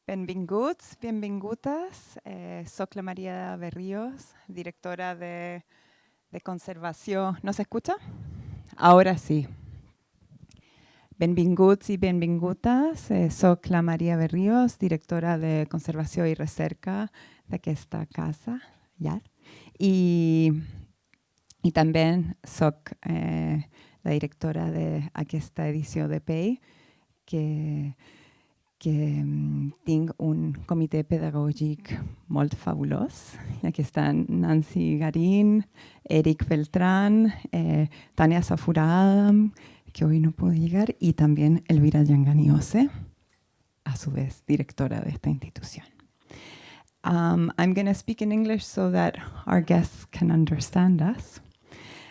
Benvinguts, benvingudes. Soc la María Berríos, directora de conservación. ¿No se escucha? Ahora sí. Benvinguts i benvingudes. Soc la María Berríos, directora de conservació i recerca d'aquesta casa, llar. I també soc la directora d'aquesta edició de PEI, que tinc un comitè pedagògic molt fabulós. I aquí estan Nancy Garín, Eric Beltrán, Tania Safurada, que hoy no pudo llegar, y también Elvira Yanganiose, a su vez directora de esta institución. I'm going to speak in English so that our guests can understand us,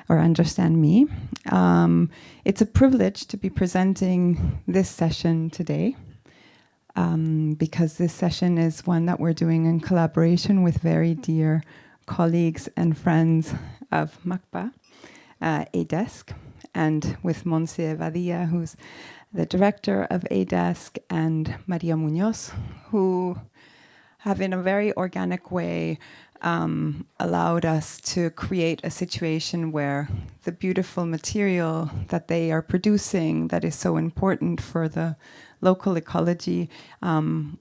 or understand me. It's a privilege to be presenting this session today. Because this session is one that we're doing in collaboration with very dear colleagues and friends of MACBA, A-Desk, and with Montse Badia, who's the director of A-Desk, and Maria Muñoz, who have in a very organic way allowed us to create a situation where the beautiful material that they are producing that is so important for the local ecology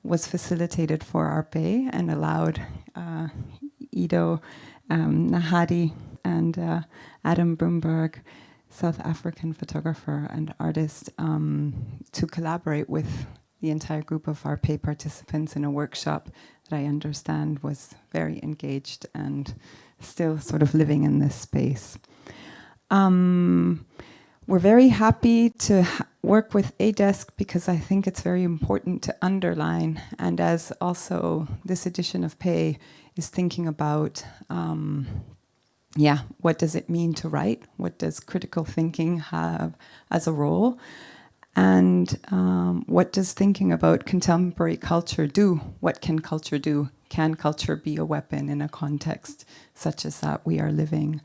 was facilitated for our PEI and allowed Ido Nahari and Adam Broomberg, South African photographer and artist, to collaborate with the entire group of our PEI participants in a workshop that I understand was very engaged and still sort of living in this space. We're very happy to work with A-Desk because I think it's very important to underline, and as also this edition of PEI is thinking about, what does it mean to write? What does critical thinking have as a role? And what does thinking about contemporary culture do? What can culture do? Can culture be a weapon in a context such as that we are living?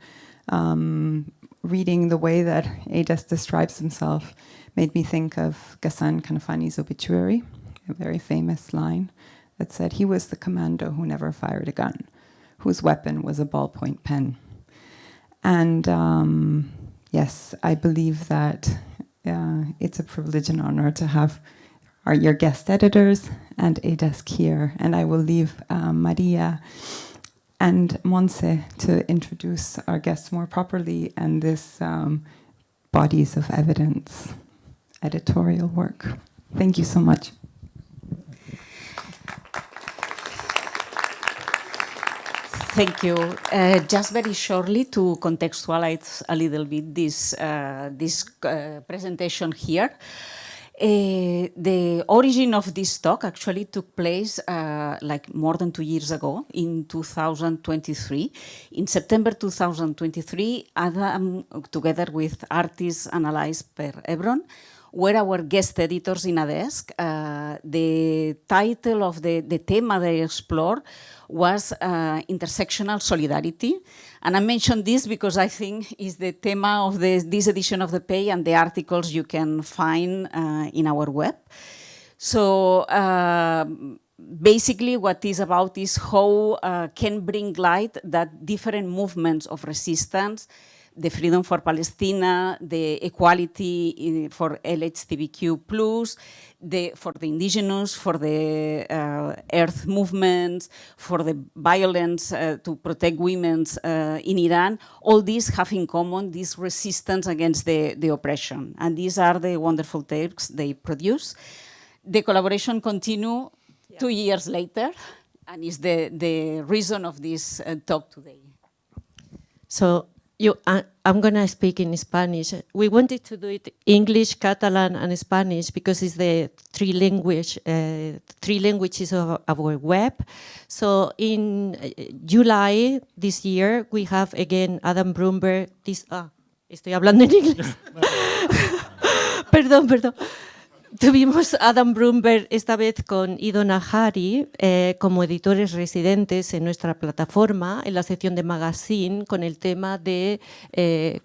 Reading the way that A-Desk describes himself made me think of Ghassan Kanafani's obituary, a very famous line that said he was the commando who never fired a gun, whose weapon was a ballpoint pen. And yes, I believe that it's a privilege and honor to have your guest editors and A-Desk here. And I will leave Maria and Montse to introduce our guests more properly and this bodies of evidence editorial work. Thank you so much. Thank you. Just very shortly to contextualize a little bit this presentation here. The origin of this talk actually took place like more than 2 years ago, in 2023. In September 2023, Adam, together with artists analyzed per Hebron, were our guest editors in A-Desk. The title of the thema they explored was intersectional solidarity. And I mention this because I think is the thema of this edition of the PEI and the articles you can find in our web. So basically what is about is how can bring light that different movements of resistance, the freedom for Palestine, the equality for LGBTQ+, for the indigenous, for the earth movements, for the violence to protect women in Iran, all these have in common this resistance against the oppression. And these are the wonderful texts they produce. The collaboration continues 2 years later, and is the reason of this talk today. So I'm going to speak in Spanish. We wanted to do it English, Catalan, and Spanish because it's the three languages of our web. So in July this year, we have again Adam Broomberg. Estoy hablando en inglés. Perdón. Tuvimos a Adam Broomberg esta vez con Ido Nahari como editores residentes en nuestra plataforma, en la sección de Magazine, con el tema de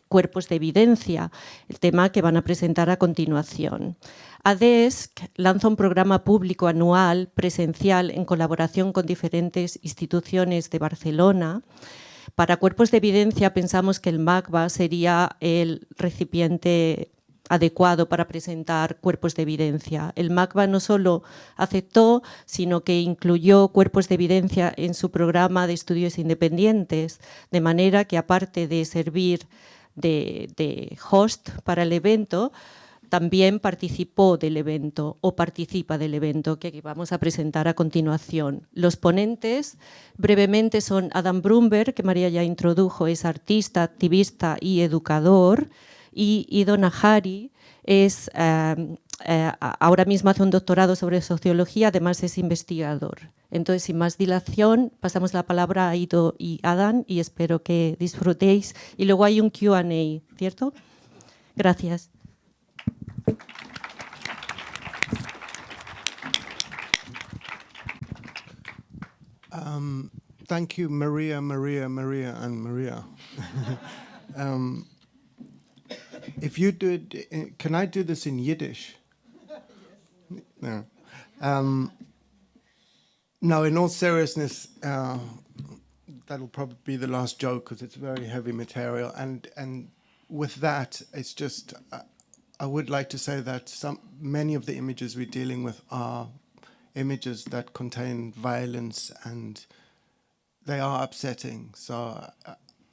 Cuerpos de Evidencia, el tema que van a presentar a continuación. ADESC lanza un programa público anual presencial en colaboración con diferentes instituciones de Barcelona. Para Cuerpos de Evidencia pensamos que el MACBA sería el recipiente adecuado para presentar Cuerpos de Evidencia. El MACBA no solo aceptó, sino que incluyó Cuerpos de Evidencia en su programa de estudios independientes, de manera que aparte de servir de host para el evento, también participó del evento o participa del evento que vamos a presentar a continuación. Los ponentes brevemente son Adam Broomberg, que María ya introdujo, es artista, activista y educador, y Ido Nahari es, ahora mismo hace un doctorado sobre sociología, además es investigador. Entonces, sin más dilación, pasamos la palabra a Ido y Adam y espero que disfrutéis. Y luego hay un Q&A, ¿cierto? Gracias. Thank you, Maria, and Maria. If you do it, can I do this in Yiddish? No. No, in all seriousness, that'll probably be the last joke because it's very heavy material. And with that, it's just, I would like to say that many of the images we're dealing with are images that contain violence and they are upsetting. So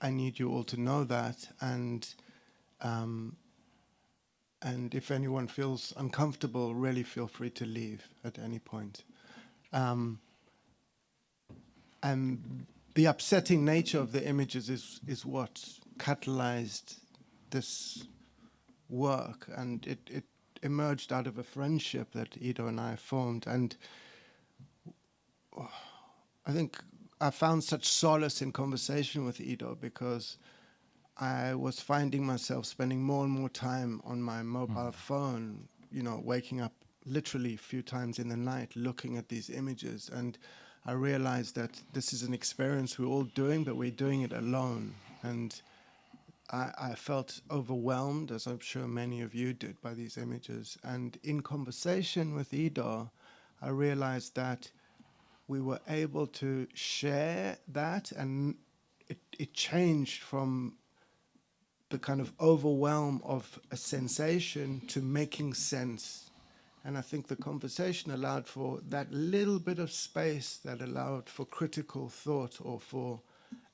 I need you all to know that. And if anyone feels uncomfortable, really feel free to leave at any point. And the upsetting nature of the images is what catalyzed this work, and it emerged out of a friendship that Ido and I formed. And I think I found such solace in conversation with Ido because I was finding myself spending more and more time on my mobile phone, you know, waking up literally a few times in the night looking at these images. And I realized that this is an experience we're all doing, but we're doing it alone. And I felt overwhelmed, as I'm sure many of you did, by these images. And in conversation with Ido, I realized that we were able to share that, and it changed from the kind of overwhelm of a sensation to making sense. And I think the conversation allowed for that little bit of space that allowed for critical thought or for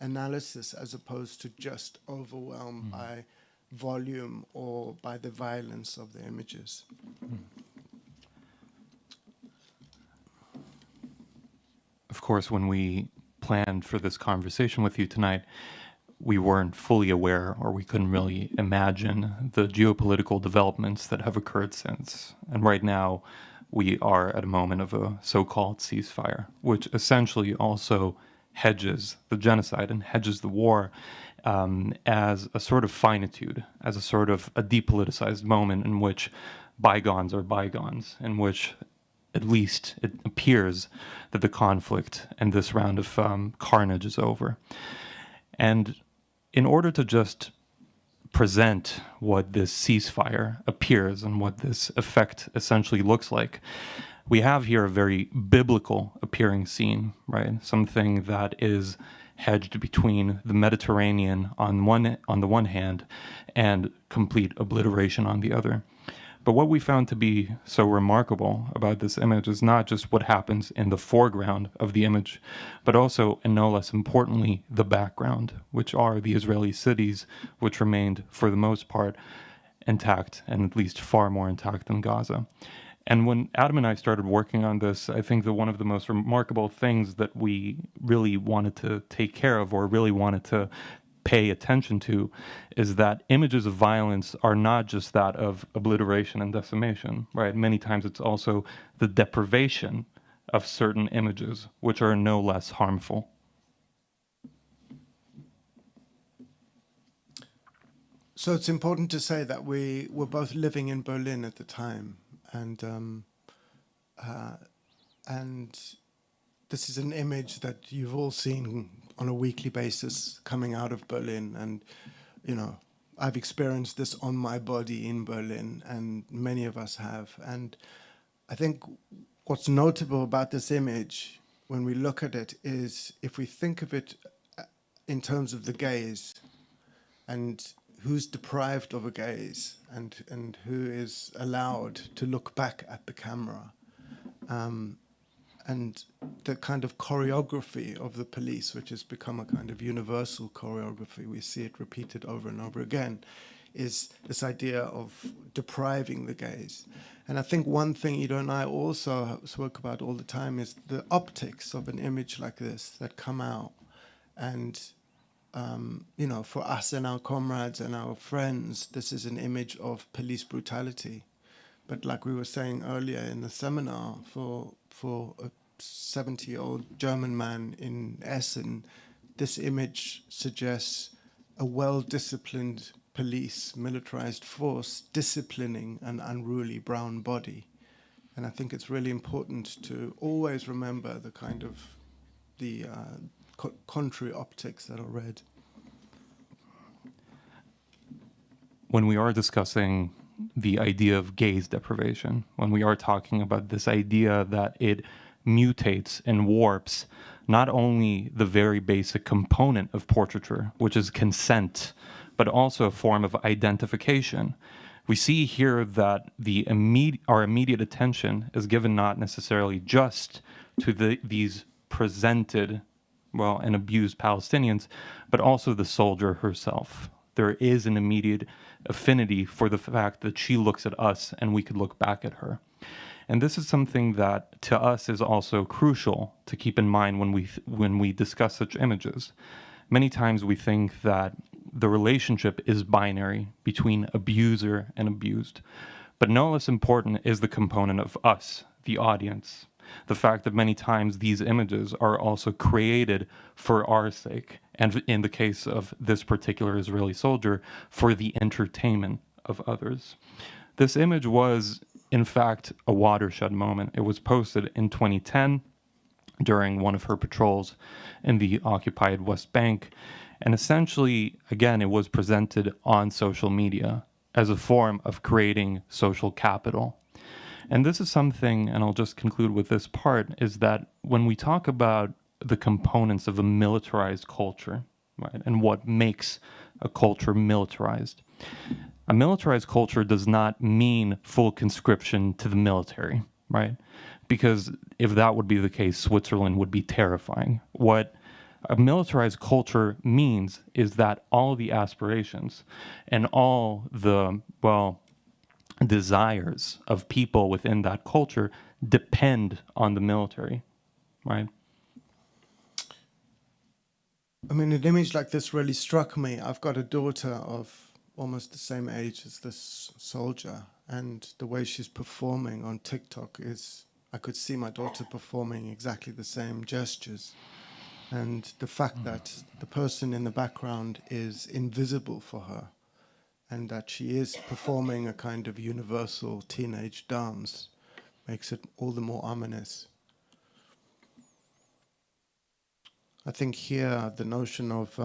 analysis, as opposed to just overwhelmed by volume or by the violence of the images. Of course, when we planned for this conversation with you tonight, we weren't fully aware, or we couldn't really imagine, the geopolitical developments that have occurred since. And right now, we are at a moment of a so-called ceasefire, which essentially also hedges the genocide and hedges the war as a sort of finitude, as a sort of a depoliticized moment in which bygones are bygones, in which at least it appears that the conflict and this round of carnage is over. And in order to just present what this ceasefire appears and what this effect essentially looks like, we have here a very biblical appearing scene, right? Something that is hedged between the Mediterranean on the one hand and complete obliteration on the other. But what we found to be so remarkable about this image is not just what happens in the foreground of the image, but also, and no less importantly, the background, which are the Israeli cities, which remained, for the most part, intact, and at least far more intact than Gaza. And when Adam and I started working on this, I think that one of the most remarkable things that we really wanted to take care of, or really wanted to pay attention to, is that images of violence are not just that of obliteration and decimation, right? Many times it's also the deprivation of certain images, which are no less harmful. So it's important to say that we were both living in Berlin at the time, And this is an image that you've all seen on a weekly basis coming out of Berlin. And, you know, I've experienced this on my body in Berlin, and many of us have. And I think what's notable about this image, when we look at it, is if we think of it in terms of the gaze, and who's deprived of a gaze, and who is allowed to look back at the camera, and the kind of choreography of the police, which has become a kind of universal choreography, we see it repeated over and over again, is this idea of depriving the gaze. And I think one thing Ido and I also spoke about all the time is the optics of an image like this that come out. And, you know, for us and our comrades and our friends, this is an image of police brutality. But like we were saying earlier in the seminar, for a 70-year-old German man in Essen, this image suggests a well-disciplined police, militarized force, disciplining an unruly brown body. And I think it's really important to always remember the kind of the contrary optics that are read. When we are discussing the idea of gaze deprivation, when we are talking about this idea that it mutates and warps not only the very basic component of portraiture, which is consent, but also a form of identification. We see here that our immediate attention is given not necessarily just to these presented, well, and abused Palestinians, but also the soldier herself. There is an immediate affinity for the fact that she looks at us and we could look back at her. And this is something that to us is also crucial to keep in mind when we discuss such images. Many times we think that the relationship is binary between abuser and abused. But no less important is the component of us, the audience. The fact that many times these images are also created for our sake, and in the case of this particular Israeli soldier, for the entertainment of others. This image was, in fact, a watershed moment. It was posted in 2010 during one of her patrols in the occupied West Bank. And essentially, again, it was presented on social media as a form of creating social capital. And this is something, and I'll just conclude with this part, is that when we talk about the components of a militarized culture, right, and what makes a culture militarized, a militarized culture does not mean full conscription to the military, right? Because if that would be the case, Switzerland would be terrifying. What a militarized culture means is that all the aspirations and all the, well, desires of people within that culture depend on the military, right? I mean, an image like this really struck me. I've got a daughter of almost the same age as this soldier, and the way she's performing on TikTok is, I could see my daughter performing exactly the same gestures. And the fact that the person in the background is invisible for her, and that she is performing a kind of universal teenage dance, makes it all the more ominous. I think here the notion of,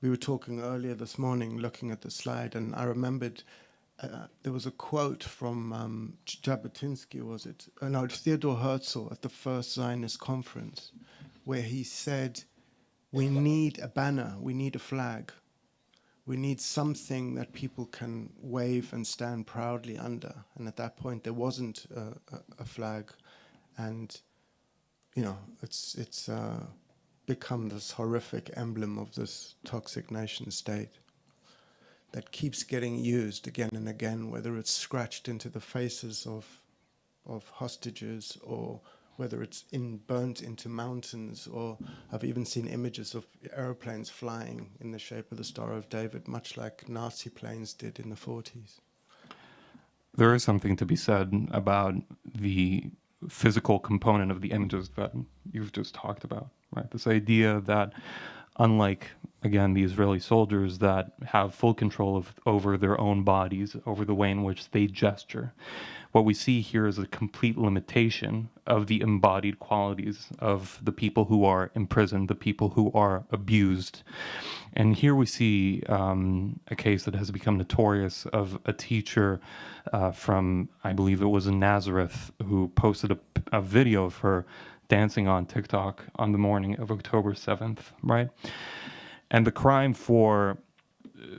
we were talking earlier this morning, looking at the slide, and I remembered there was a quote from Jabotinsky, was it? No, Theodor Herzl at the first Zionist conference, where he said, we need a banner, we need a flag. We need something that people can wave and stand proudly under. And at that point, there wasn't a flag. And, you know, it's become this horrific emblem of this toxic nation state that keeps getting used again and again, whether it's scratched into the faces of hostages, or whether it's burnt into mountains, or I've even seen images of airplanes flying in the shape of the Star of David, much like Nazi planes did in the 40s. There is something to be said about the physical component of the images that you've just talked about, right? This idea that unlike, again, the Israeli soldiers that have full control over their own bodies, over the way in which they gesture. What we see here is a complete limitation of the embodied qualities of the people who are imprisoned, the people who are abused. And here we see a case that has become notorious of a teacher from, I believe it was in Nazareth, who posted a video of her dancing on TikTok on the morning of October 7th, right? And the crime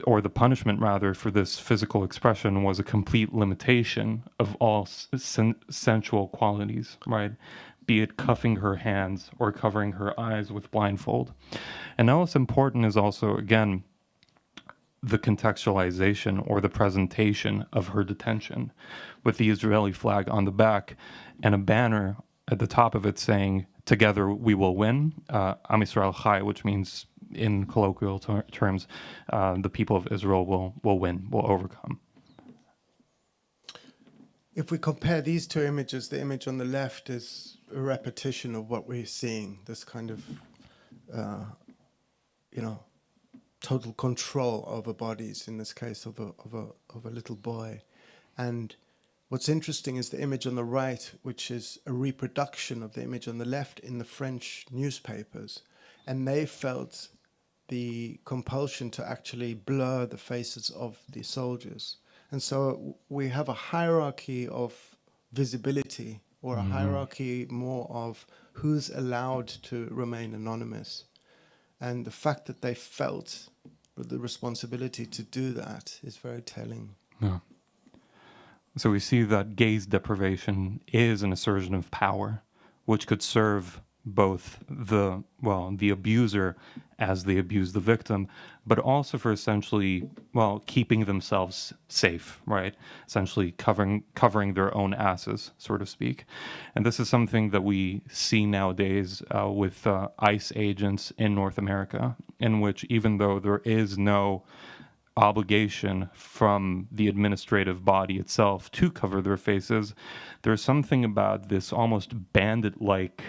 or the punishment rather, for this physical expression was a complete limitation of all sensual qualities, right? Be it cuffing her hands or covering her eyes with blindfold. And now what's important is also, again, the contextualization or the presentation of her detention with the Israeli flag on the back and a banner at the top of it saying, "Together we will win," Am Yisrael Chai, which means in colloquial terms, the people of Israel will win, will overcome. If we compare these two images, the image on the left is a repetition of what we're seeing, this kind of, total control over bodies, in this case of a little boy. And what's interesting is the image on the right, which is a reproduction of the image on the left in the French newspapers. And they felt the compulsion to actually blur the faces of the soldiers. And so we have a hierarchy of visibility, or a hierarchy more of who's allowed to remain anonymous. And the fact that they felt the responsibility to do that is very telling. Yeah. So we see that gaze deprivation is an assertion of power, which could serve both the abuser as they abuse the victim, but also for essentially, keeping themselves safe, right? Essentially covering their own asses, so to speak. And this is something that we see nowadays with ICE agents in North America, in which even though there is no obligation from the administrative body itself to cover their faces, there's something about this almost bandit-like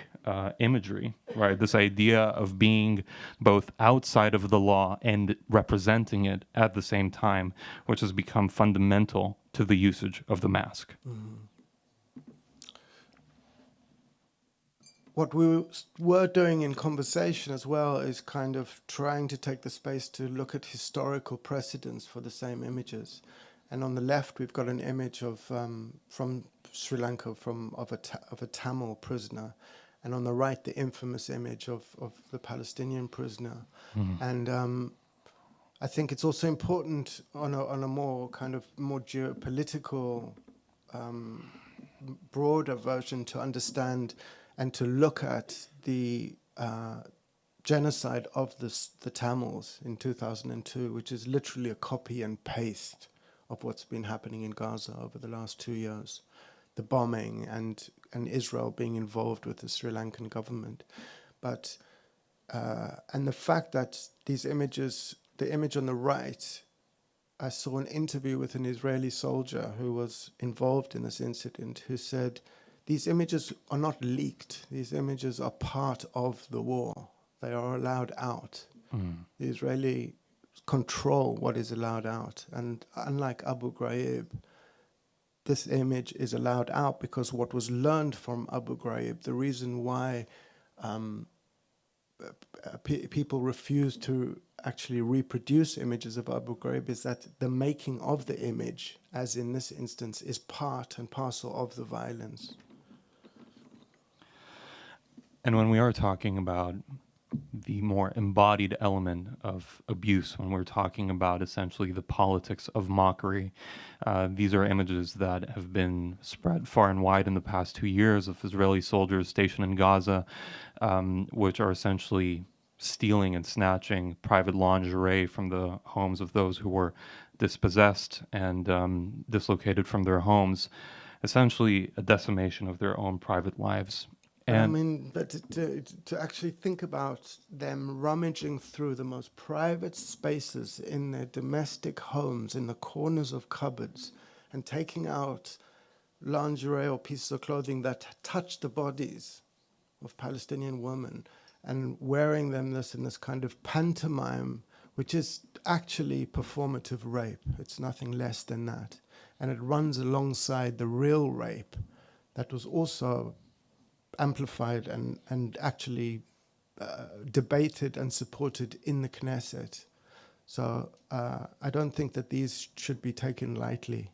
imagery, right? This idea of being both outside of the law and representing it at the same time, which has become fundamental to the usage of the mask. Mm. What we were doing in conversation as well is kind of trying to take the space to look at historical precedents for the same images. And on the left, we've got an image of from Sri Lanka of a Tamil prisoner, and on the right, the infamous image of the Palestinian prisoner. Mm. And I think it's also important on a more kind of more geopolitical, broader version to understand and to look at the genocide of the Tamils in 2002, which is literally a copy and paste of what's been happening in Gaza over the last 2 years. The bombing and Israel being involved with the Sri Lankan government. But, and the fact that these images, the image on the right, I saw an interview with an Israeli soldier who was involved in this incident, who said, these images are not leaked. These images are part of the war. They are allowed out. Mm. The Israeli control what is allowed out. And unlike Abu Ghraib, this image is allowed out because what was learned from Abu Ghraib, the reason why people refuse to actually reproduce images of Abu Ghraib is that the making of the image, as in this instance, is part and parcel of the violence. And when we are talking about the more embodied element of abuse, when we're talking about essentially the politics of mockery, these are images that have been spread far and wide in the past 2 years of Israeli soldiers stationed in Gaza, which are essentially stealing and snatching private lingerie from the homes of those who were dispossessed and dislocated from their homes, essentially a decimation of their own private lives. And I mean, but to actually think about them rummaging through the most private spaces in their domestic homes, in the corners of cupboards, and taking out lingerie or pieces of clothing that touch the bodies of Palestinian women, and wearing them in this kind of pantomime, which is actually performative rape. It's nothing less than that. And it runs alongside the real rape that was also amplified and actually debated and supported in the Knesset. So I don't think that these should be taken lightly.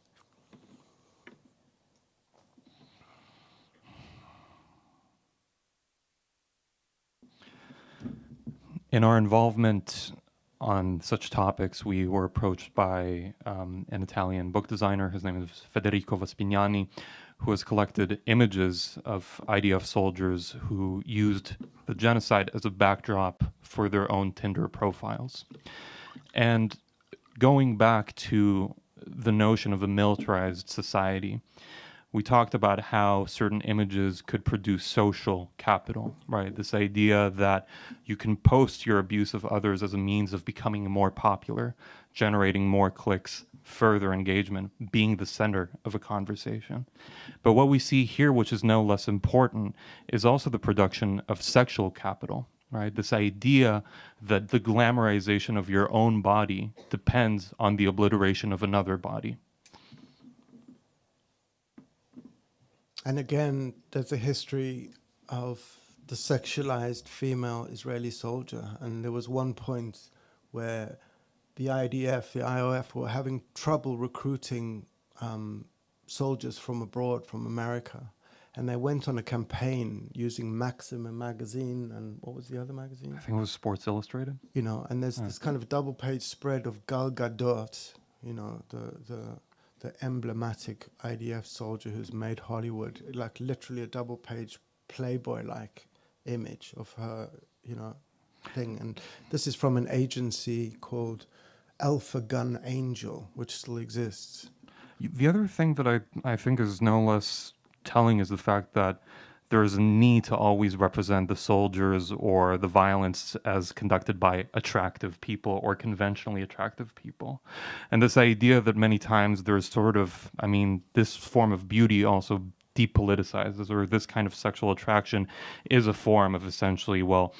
In our involvement on such topics, we were approached by an Italian book designer. His name is Federico Vaspignani, who has collected images of IDF soldiers who used the genocide as a backdrop for their own Tinder profiles. And going back to the notion of a militarized society, we talked about how certain images could produce social capital, right? This idea that you can post your abuse of others as a means of becoming more popular, generating more clicks, further engagement, being the center of a conversation. But what we see here, which is no less important, is also the production of sexual capital, right? This idea that the glamorization of your own body depends on the obliteration of another body. And again, there's a history of the sexualized female Israeli soldier. And there was one point where the IDF, the IOF, were having trouble recruiting soldiers from abroad, from America. And they went on a campaign using Maxim magazine, and what was the other magazine? I think it was Sports Illustrated. You know, and there's this kind of double-page spread of Gal Gadot, you know, the emblematic IDF soldier who's made Hollywood, like literally a double-page Playboy-like image of her, you know, thing. And this is from an agency called Alpha Gun Angel, which still exists. The other thing that I think is no less telling is the fact that there is a need to always represent the soldiers or the violence as conducted by attractive people or conventionally attractive people. And this idea that many times there's sort of, I mean, this form of beauty also depoliticizes, or this kind of sexual attraction is a form of essentially, well,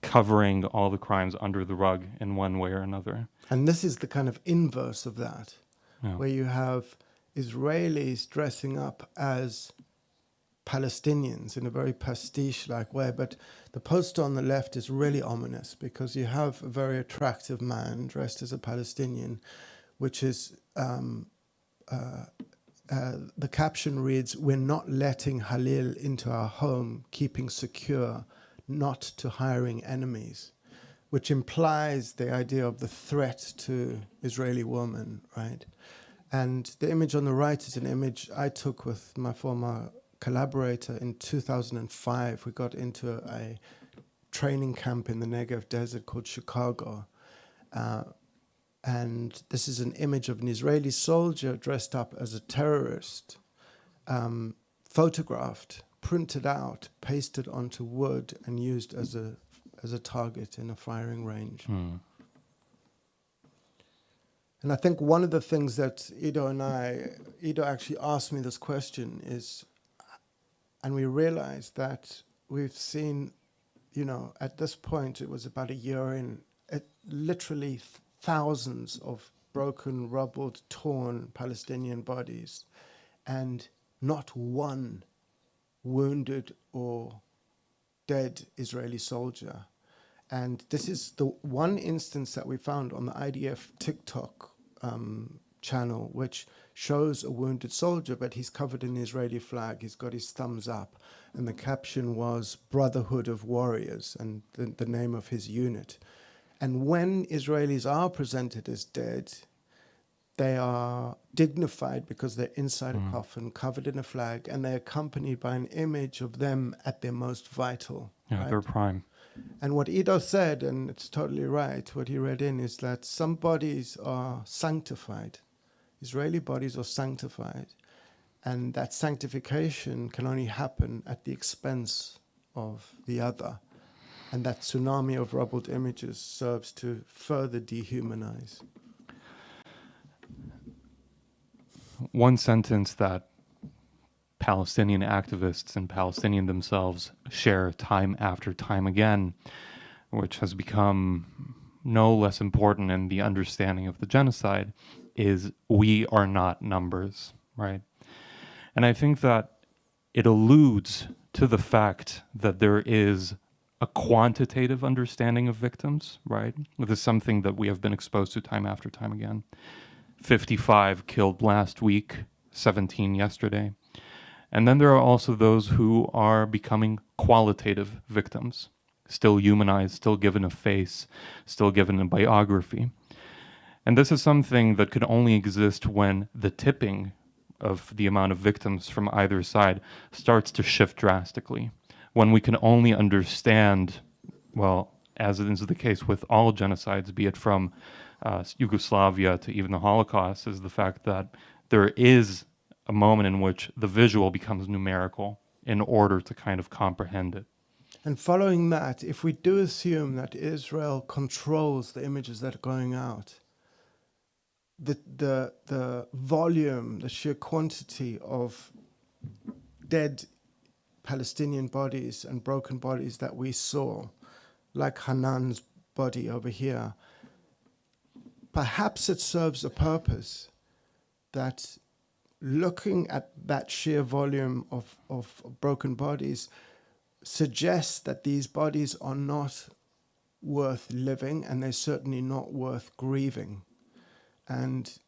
covering all the crimes under the rug in one way or another. And this is the kind of inverse of that, where you have Israelis dressing up as Palestinians in a very pastiche-like way. But the poster on the left is really ominous, because you have a very attractive man dressed as a Palestinian, which is, the caption reads, "We're not letting Halil into our home, keeping secure, not to hiring enemies," which implies the idea of the threat to Israeli women, right? And the image on the right is an image I took with my former collaborator in 2005. We got into a training camp in the Negev desert called Chicago. And this is an image of an Israeli soldier dressed up as a terrorist, photographed, printed out, pasted onto wood, and used as a target in a firing range. And I think one of the things that Ido actually asked me this question is, and we realized that we've seen, you know, at this point, it was about a year in, literally thousands of broken, rubbled, torn Palestinian bodies, and not one wounded or dead Israeli soldier. And this is the one instance that we found on the IDF TikTok channel, which shows a wounded soldier, but he's covered in the Israeli flag. He's got his thumbs up. And the caption was Brotherhood of Warriors, and the name of his unit. And when Israelis are presented as dead, they are dignified because they're inside a coffin, covered in a flag, and they're accompanied by an image of them at their most vital. Yeah, right? their prime. And what Ido said, and it's totally right, what he read in, is that some bodies are sanctified. Israeli bodies are sanctified. And that sanctification can only happen at the expense of the other. And that tsunami of rubbled images serves to further dehumanize. One sentence that Palestinian activists and Palestinian themselves share time after time again, which has become no less important in the understanding of the genocide, is we are not numbers, right? And I think that it alludes to the fact that there is a quantitative understanding of victims, right? This is something that we have been exposed to time after time again. 55 killed last week, 17 yesterday. And then there are also those who are becoming qualitative victims, still humanized, still given a face, still given a biography. And this is something that could only exist when the tipping of the amount of victims from either side starts to shift drastically. When we can only understand, well, as it is the case with all genocides, be it from Yugoslavia to even the Holocaust, is the fact that there is a moment in which the visual becomes numerical in order to kind of comprehend it. And following that, if we do assume that Israel controls the images that are going out, the volume, the sheer quantity of dead Palestinian bodies and broken bodies that we saw, like Hanan's body over here, perhaps it serves a purpose that looking at that sheer volume of broken bodies suggests that these bodies are not worth living, and they're certainly not worth grieving. And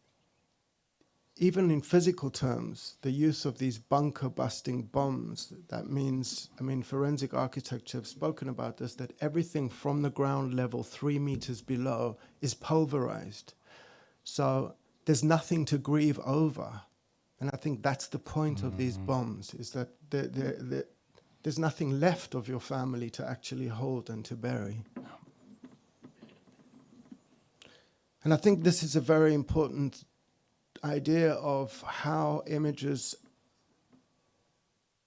even in physical terms, the use of these bunker-busting bombs, that means, I mean, forensic architecture have spoken about this, that everything from the ground level 3 meters below is pulverized. So there's nothing to grieve over. And I think that's the point of these bombs, is that there's nothing left of your family to actually hold and to bury. And I think this is a very important idea of how images,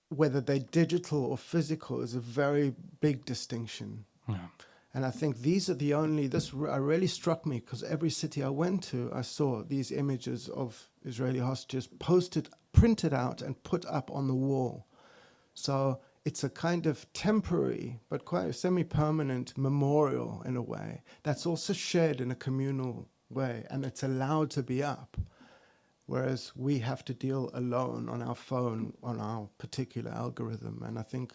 whether they're digital or physical, is a very big distinction. Yeah. And I think these are the only, this really struck me, because every city I went to, I saw these images of Israeli hostages posted, printed out and put up on the wall. So it's a kind of temporary, but quite a semi-permanent memorial in a way, that's also shared in a communal way, and it's allowed to be up. Whereas we have to deal alone on our phone, on our particular algorithm. And I think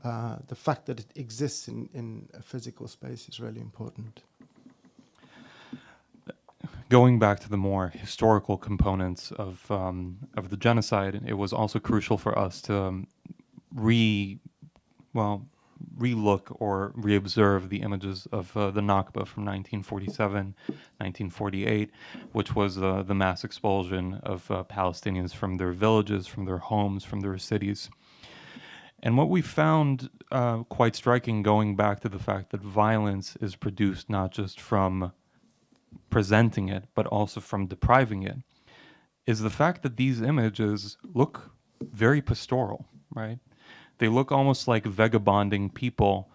the fact that it exists in a physical space is really important. Going back to the more historical components of the genocide, it was also crucial for us to relook or reobserve the images of the MACBA from 1947, 1948, which was the mass expulsion of Palestinians from their villages, from their homes, from their cities. And what we found quite striking, going back to the fact that violence is produced not just from presenting it, but also from depriving it, is the fact that these images look very pastoral, right? They look almost like vagabonding people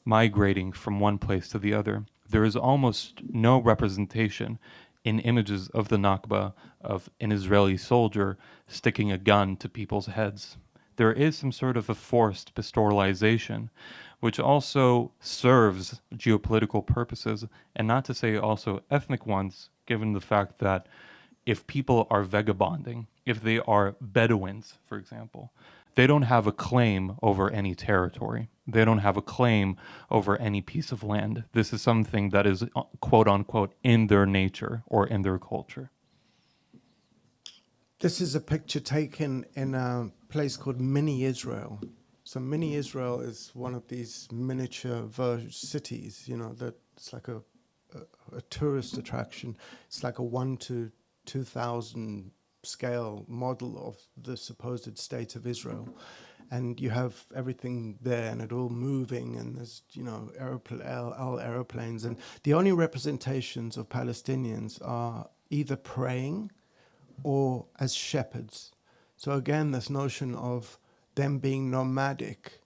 migrating from one place to the other. There is almost no representation in images of the Nakba of an Israeli soldier sticking a gun to people's heads. There is some sort of a forced pastoralization, which also serves geopolitical purposes, and not to say also ethnic ones, given the fact that if people are vagabonding, if they are Bedouins, for example, they don't have a claim over any territory. They don't have a claim over any piece of land. This is something that is, quote unquote, in their nature or in their culture. This is a picture taken in a place called Mini Israel. So Mini Israel is one of these miniature cities, you know, that it's like a tourist attraction. It's like a 1 to 2,000 scale model of the supposed state of Israel. And you have everything there and it all moving, and there's, you know, aeroplanes. And the only representations of Palestinians are either praying or as shepherds. So again, this notion of them being nomadic,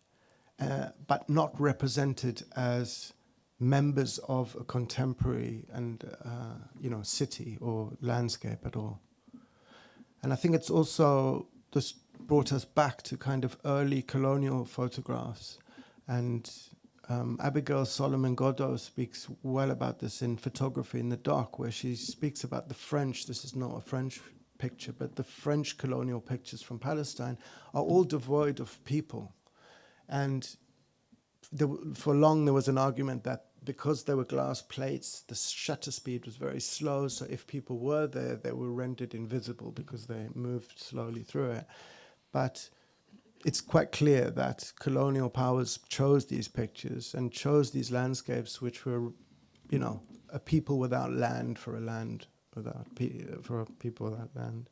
but not represented as members of a contemporary and city or landscape at all. And I think it's also this brought us back to kind of early colonial photographs. And Abigail Solomon Godot speaks well about this in Photography in the Dark, where she speaks about the French. This is not a French picture, but the French colonial pictures from Palestine are all devoid of people. And for long there was an argument that because there were glass plates, the shutter speed was very slow, so if people were there, they were rendered invisible because they moved slowly through it. But it's quite clear that colonial powers chose these pictures and chose these landscapes which were, you know, a people without land for a land without for a people without land.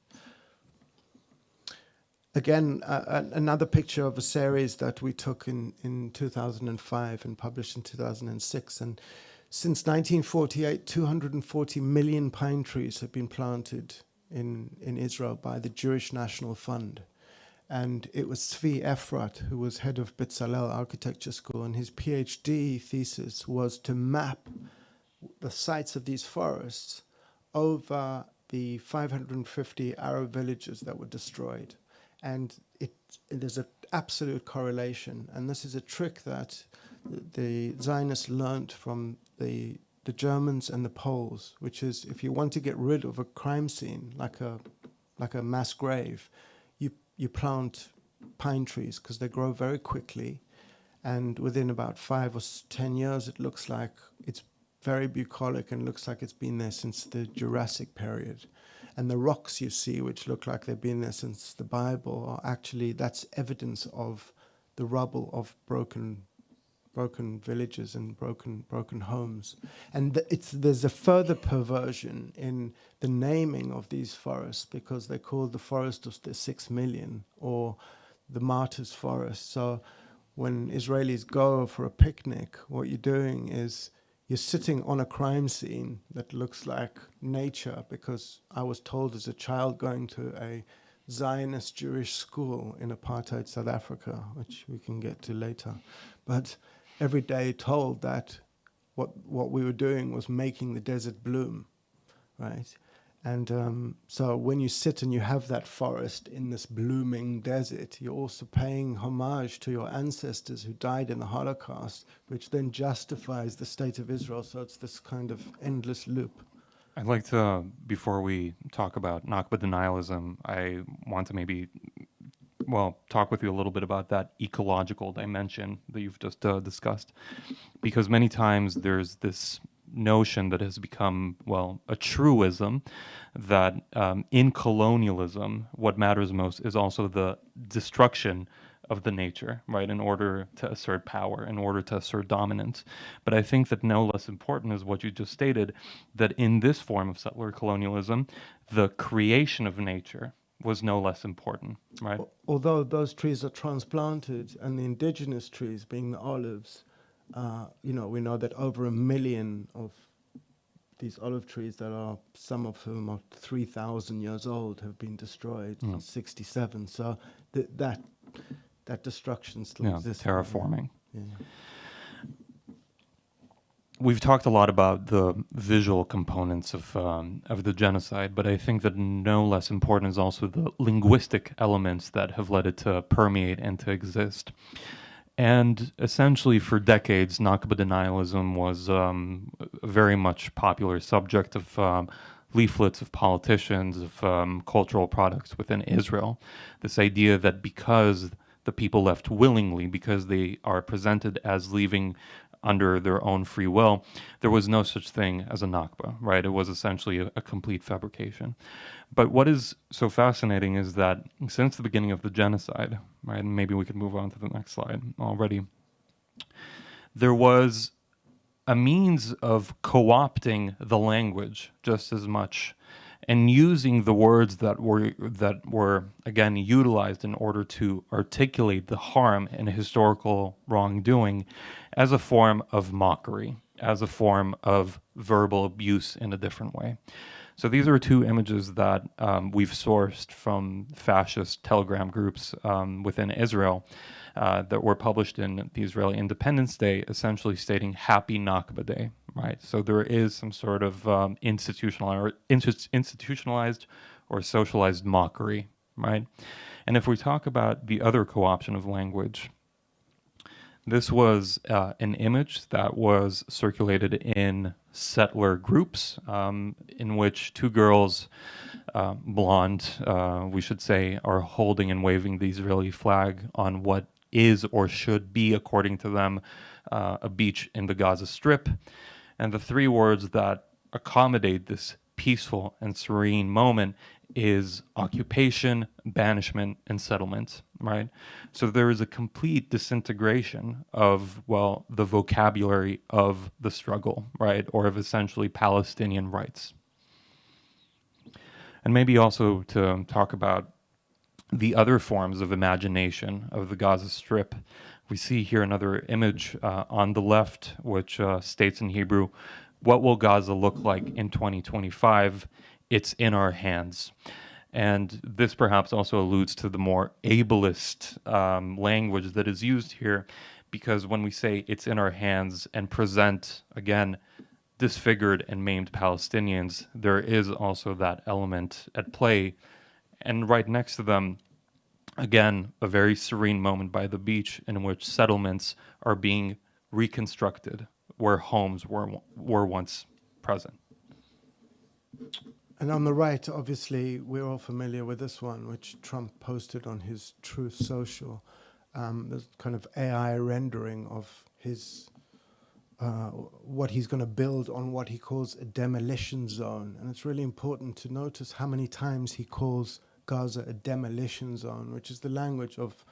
Again, another picture of a series that we took in 2005 and published in 2006. And since 1948, 240 million pine trees have been planted in Israel by the Jewish National Fund. And it was Tzvi Efrat, who was head of Bezalel Architecture School, and his PhD thesis was to map the sites of these forests over the 550 Arab villages that were destroyed. And there's an absolute correlation. And this is a trick that the Zionists learned from the Germans and the Poles, which is if you want to get rid of a crime scene, like a mass grave, you plant pine trees because they grow very quickly. And within about 5 or 10 years, it looks like it's very bucolic and looks like it's been there since the Jurassic period. And the rocks you see, which look like they've been there since the Bible, are actually, that's evidence of the rubble of broken villages and broken homes. And there's a further perversion in the naming of these forests, because they're called the Forest of the 6 Million or the Martyrs' Forest. So when Israelis go for a picnic, what you're doing is you're sitting on a crime scene that looks like nature, because I was told as a child going to a Zionist Jewish school in apartheid South Africa, which we can get to later, but every day told that what we were doing was making the desert bloom, right? And so when you sit and you have that forest in this blooming desert, you're also paying homage to your ancestors who died in the Holocaust, which then justifies the state of Israel. So it's this kind of endless loop. I'd like to, before we talk about Nakba denialism, I want to maybe, talk with you a little bit about that ecological dimension that you've just discussed. Because many times there's this notion that has become, a truism that in colonialism, what matters most is also the destruction of the nature, right, in order to assert power, in order to assert dominance. But I think that no less important is what you just stated, that in this form of settler colonialism, the creation of nature was no less important, right? Although those trees are transplanted, and the indigenous trees, being the olives, we know that over 1 million of these olive trees that are, some of whom are 3,000 years old, have been destroyed in 67. So that destruction still exists. Terraforming. Yeah. We've talked a lot about the visual components of the genocide, but I think that no less important is also the linguistic elements that have led it to permeate and to exist. And essentially for decades, Nakba denialism was a very much popular subject of leaflets of politicians, of cultural products within Israel. This idea that because the people left willingly, because they are presented as leaving under their own free will, there was no such thing as a Nakba, right? It was essentially a complete fabrication. But what is so fascinating is that since the beginning of the genocide, right, and maybe we could move on to the next slide already, there was a means of co-opting the language just as much and using the words that were again utilized in order to articulate the harm and historical wrongdoing as a form of mockery, as a form of verbal abuse in a different way. So these are two images that we've sourced from fascist telegram groups within Israel that were published in the Israeli Independence Day, essentially stating Happy Nakba Day, right? So there is some sort of institutionalized or socialized mockery, right? And if we talk about the other co-option of language, this was an image that was circulated in settler groups in which two girls, blonde, we should say, are holding and waving the Israeli flag on what is or should be, according to them, a beach in the Gaza Strip. And the three words that accommodate this peaceful and serene moment is occupation, banishment, and settlement, right? So there is a complete disintegration of, well, the vocabulary of the struggle, right? Or of essentially Palestinian rights. And maybe also to talk about the other forms of imagination of the Gaza Strip. We see here another image on the left, which states in Hebrew, "What will Gaza look like in 2025? It's in our hands." And this perhaps also alludes to the more ableist language that is used here, because when we say it's in our hands and present, again, disfigured and maimed Palestinians, there is also that element at play. And right next to them, again, a very serene moment by the beach in which settlements are being reconstructed where homes were once present. And on the right, obviously, we're all familiar with this one, which Trump posted on his Truth Social. There's kind of AI rendering of his what he's going to build on what he calls a demolition zone. And it's really important to notice how many times he calls Gaza a demolition zone, which is the language of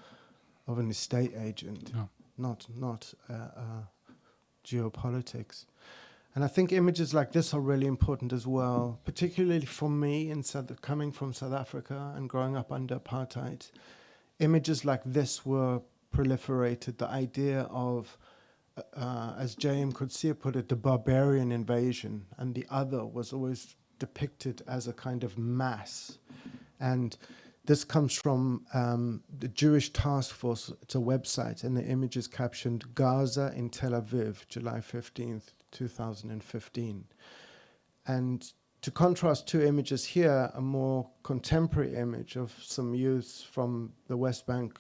an estate agent, not geopolitics. And I think images like this are really important as well, particularly for me coming from South Africa and growing up under apartheid. Images like this were proliferated. The idea of, as J.M. Coetzee put it, the barbarian invasion, and the other was always depicted as a kind of mass. And this comes from the Jewish Task Force. It's a website, and the image is captioned "Gaza in Tel Aviv, July 15th, 2015. And to contrast two images here, a more contemporary image of some youths from the West Bank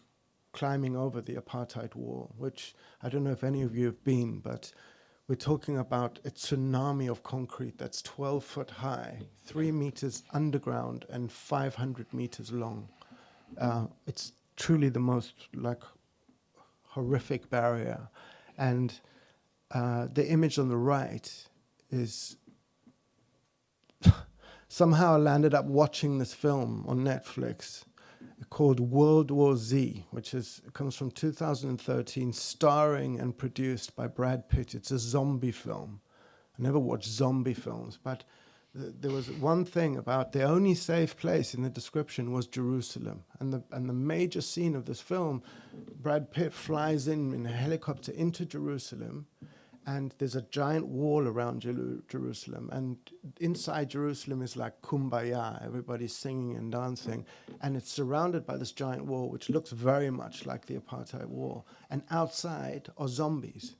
climbing over the apartheid wall, which I don't know if any of you have been, but we're talking about a tsunami of concrete that's 12 foot high, 3 meters underground, and 500 meters long. It's truly the most horrific barrier. And the image on the right is somehow landed up watching this film on Netflix called World War Z, which comes from 2013, starring and produced by Brad Pitt. It's a zombie film. I never watched zombie films, but there was one thing about the only safe place in the description was Jerusalem. And the major scene of this film, Brad Pitt flies in a helicopter into Jerusalem, and there's a giant wall around Jerusalem. And inside Jerusalem is like kumbaya, everybody's singing and dancing. And it's surrounded by this giant wall, which looks very much like the apartheid wall. And outside are zombies.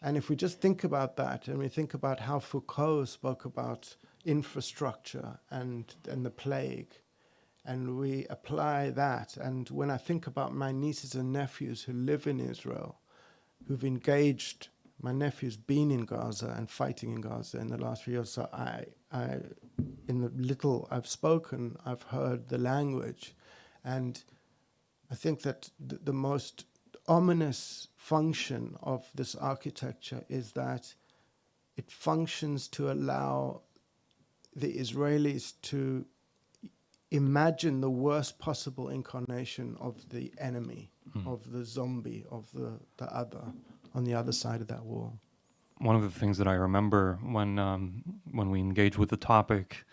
And if we just think about that, and we think about how Foucault spoke about infrastructure and the plague, and we apply that, and when I think about my nieces and nephews who live in Israel, who've engaged, my nephew's been in Gaza and fighting in Gaza in the last few years, so in the little I've spoken, I've heard the language, and I think that the most ominous function of this architecture is that it functions to allow the Israelis to imagine the worst possible incarnation of the enemy, of the zombie, of the other, on the other side of that wall. One of the things that I remember when we engage with the topic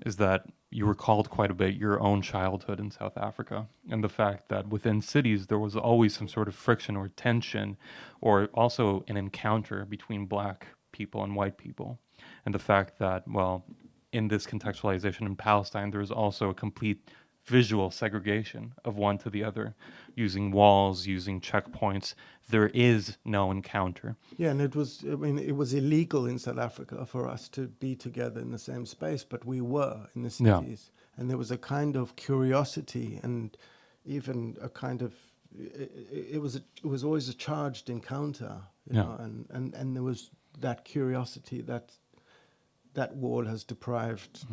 is that you recalled quite a bit your own childhood in South Africa, and the fact that within cities there was always some sort of friction or tension, or also an encounter between black people and white people. And the fact that, well, in this contextualization in Palestine, there is also a complete visual segregation of one to the other, using walls, using checkpoints. There is no encounter. Yeah, and it was illegal in South Africa for us to be together in the same space, but we were in the cities. Yeah. And there was a kind of curiosity and even a kind of, it was always a charged encounter, you know, and there was that curiosity that wall has deprived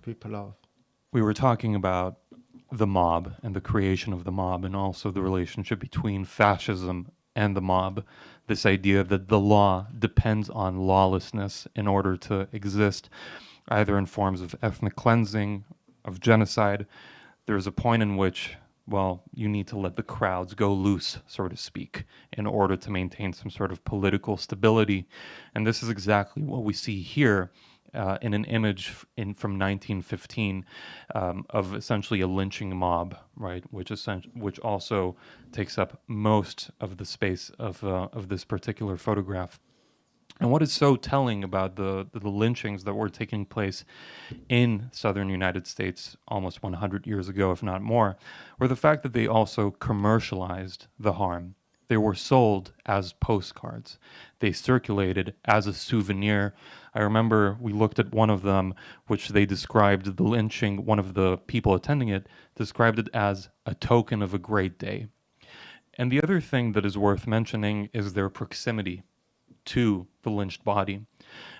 people of. We were talking about the mob and the creation of the mob, and also the relationship between fascism and the mob. This idea that the law depends on lawlessness in order to exist, either in forms of ethnic cleansing, of genocide. There's a point in which, well, you need to let the crowds go loose, so to speak, in order to maintain some sort of political stability. And this is exactly what we see here in an image from 1915 of essentially a lynching mob, right? Which also takes up most of the space of this particular photograph. And what is so telling about the lynchings that were taking place in southern United States almost 100 years ago, if not more, were the fact that they also commercialized the harm. They were sold as postcards. They circulated as a souvenir. I remember we looked at one of them, which they described the lynching, one of the people attending it described it as a token of a great day. And the other thing that is worth mentioning is their proximity to the lynched body.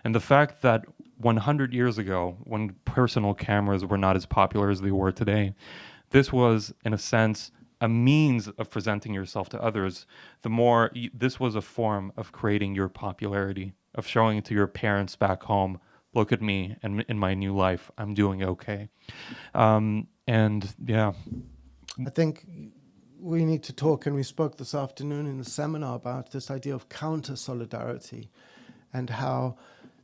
And the fact that 100 years ago, when personal cameras were not as popular as they were today, this was, in a sense, a means of presenting yourself to others. This was a form of creating your popularity, of showing to your parents back home, look at me, and in my new life, I'm doing okay. And yeah. I think we need to talk, and we spoke this afternoon in the seminar about this idea of counter-solidarity, and how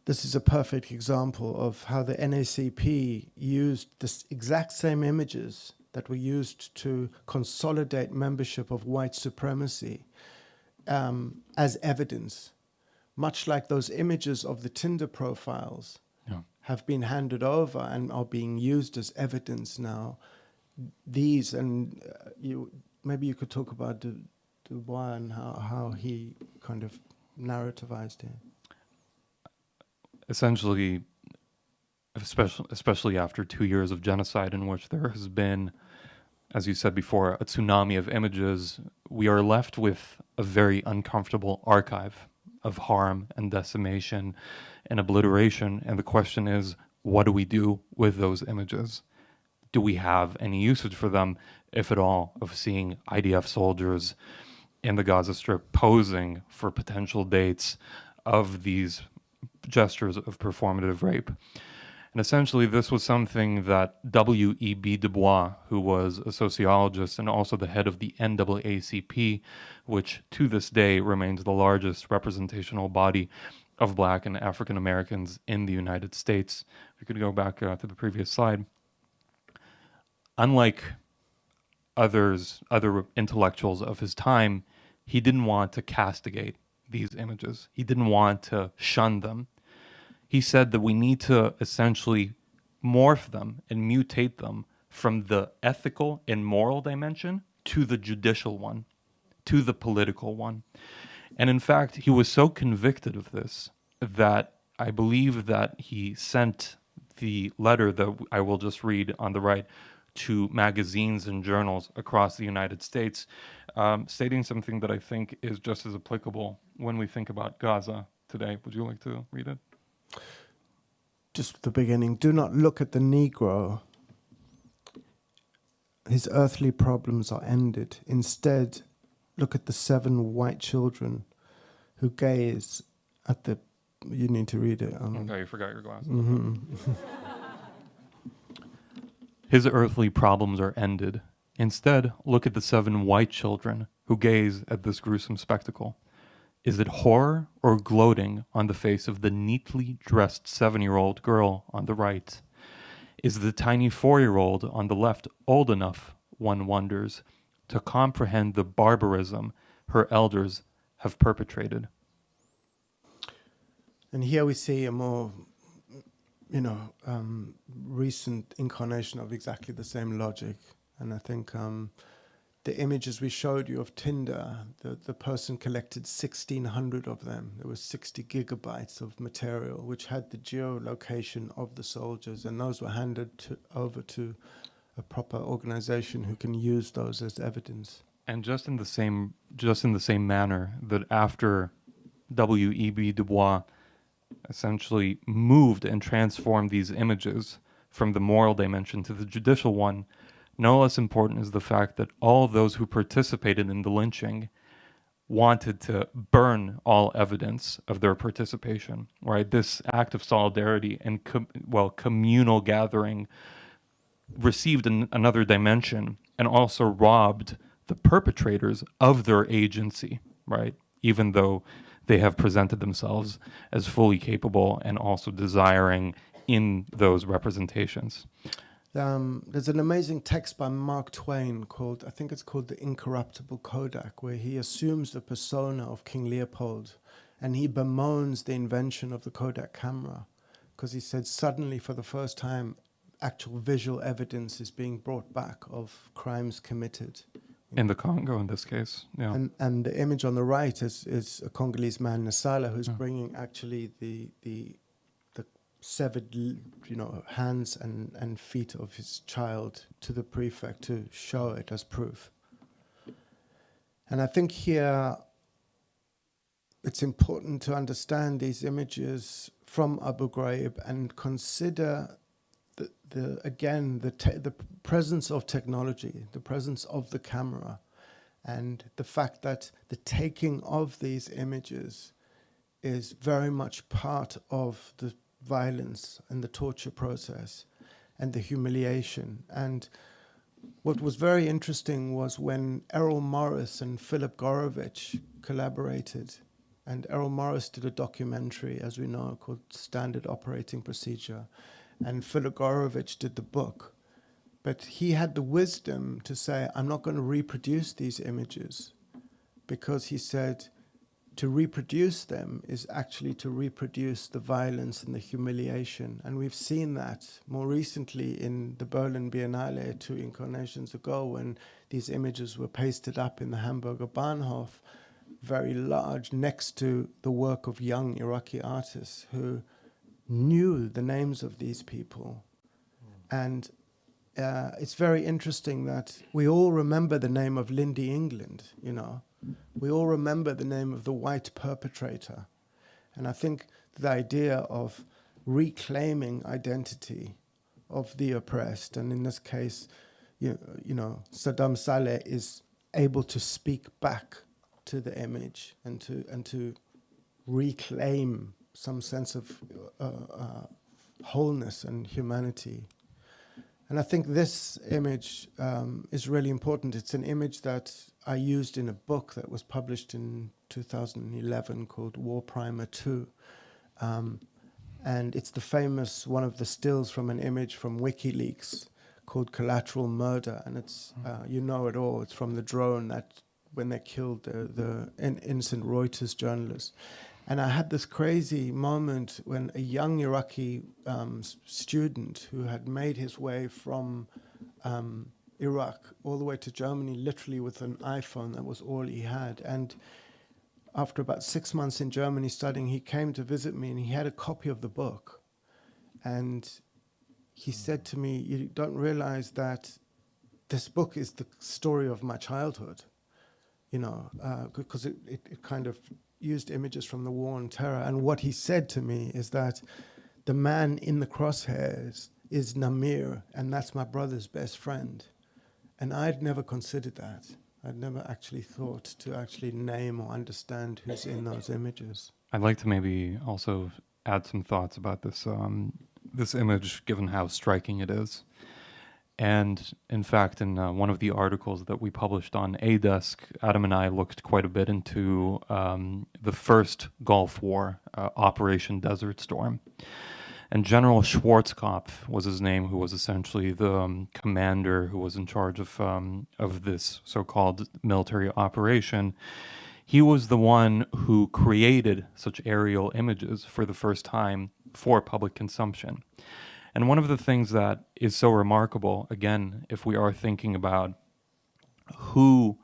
this is a perfect example of how the NACP used this exact same images that were used to consolidate membership of white supremacy as evidence, much like those images of the Tinder profiles have been handed over and are being used as evidence now. These, and maybe you could talk about Du Bois and how he kind of narrativized it. Essentially, especially after 2 years of genocide in which there has been, as you said before, a tsunami of images, we are left with a very uncomfortable archive of harm and decimation and obliteration. And the question is, what do we do with those images? Do we have any usage for them, if at all, of seeing IDF soldiers in the Gaza Strip posing for potential dates of these gestures of performative rape? And essentially, this was something that W.E.B. Du Bois, who was a sociologist and also the head of the NAACP, which to this day remains the largest representational body of Black and African Americans in the United States. If we could go back to the previous slide. Unlike other intellectuals of his time, he didn't want to castigate these images. He didn't want to shun them. He said that we need to essentially morph them and mutate them from the ethical and moral dimension to the judicial one, to the political one. And in fact, he was so convicted of this that I believe that he sent the letter that I will just read on the right to magazines and journals across the United States, stating something that I think is just as applicable when we think about Gaza today. Would you like to read it? Just the beginning. Do not look at the Negro. His earthly problems are ended. Instead, look at the 7 white children who gaze at the... You need to read it. Okay, you forgot your glasses. Mm-hmm. His earthly problems are ended. Instead, look at the 7 white children who gaze at this gruesome spectacle. Is it horror or gloating on the face of the neatly dressed 7-year-old girl on the right? Is the tiny 4-year-old on the left old enough, one wonders, to comprehend the barbarism her elders have perpetrated? And here we see a more, recent incarnation of exactly the same logic. And I think the images we showed you of Tinder, the person collected 1,600 of them. There was 60 gigabytes of material which had the geolocation of the soldiers, and those were handed over to a proper organization who can use those as evidence. And just in the same manner that after W.E.B. Du Bois essentially moved and transformed these images from the moral dimension to the judicial one, no less important is the fact that all those who participated in the lynching wanted to burn all evidence of their participation, right? This act of solidarity and communal gathering received another dimension and also robbed the perpetrators of their agency, right? Even though they have presented themselves as fully capable and also desiring in those representations. There's an amazing text by Mark Twain called, I think it's called The Incorruptible Kodak, where he assumes the persona of King Leopold and he bemoans the invention of the Kodak camera because he said suddenly for the first time actual visual evidence is being brought back of crimes committed. In the Congo, in this case, yeah. And the image on the right is a Congolese man, Nasala, who's bringing actually the severed, hands and feet of his child to the prefect to show it as proof. And I think here it's important to understand these images from Abu Ghraib and consider the presence of technology, the presence of the camera, and the fact that the taking of these images is very much part of the violence and the torture process and the humiliation. And what was very interesting was when Errol Morris and Philip Gorovich collaborated, and Errol Morris did a documentary, as we know, called Standard Operating Procedure, and Philip Gorovich did the book. But he had the wisdom to say, I'm not going to reproduce these images, because he said to reproduce them is actually to reproduce the violence and the humiliation. And we've seen that more recently in the Berlin Biennale 2 incarnations ago, when these images were pasted up in the Hamburger Bahnhof, very large, next to the work of young Iraqi artists who knew the names of these people. And it's very interesting that we all remember the name of Lindy England, We all remember the name of the white perpetrator. And I think the idea of reclaiming identity of the oppressed, and in this case, Saddam Saleh is able to speak back to the image and to reclaim some sense of wholeness and humanity. And I think this image is really important. It's an image that I used in a book that was published in 2011 called War Primer 2. And it's the famous, one of the stills from an image from WikiLeaks called Collateral Murder. And it's, you know it all, it's from the drone that when they killed the innocent Reuters journalist. And I had this crazy moment when a young Iraqi student who had made his way from Iraq all the way to Germany, literally with an iPhone, that was all he had. And after about 6 months in Germany studying, he came to visit me and he had a copy of the book. And he said to me, you don't realize that this book is the story of my childhood, because it kind of used images from the war on terror. And what he said to me is that the man in the crosshairs is Namir, and that's my brother's best friend. And I'd never considered that. I'd never actually thought to actually name or understand who's in those images. I'd like to maybe also add some thoughts about this this image, given how striking it is. And in fact, in one of the articles that we published on A-Desk, Adam and I looked quite a bit into the first Gulf War, Operation Desert Storm. And General Schwarzkopf was his name, who was essentially the commander who was in charge of this so-called military operation. He was the one who created such aerial images for the first time for public consumption. And one of the things that is so remarkable, again, if we are thinking about who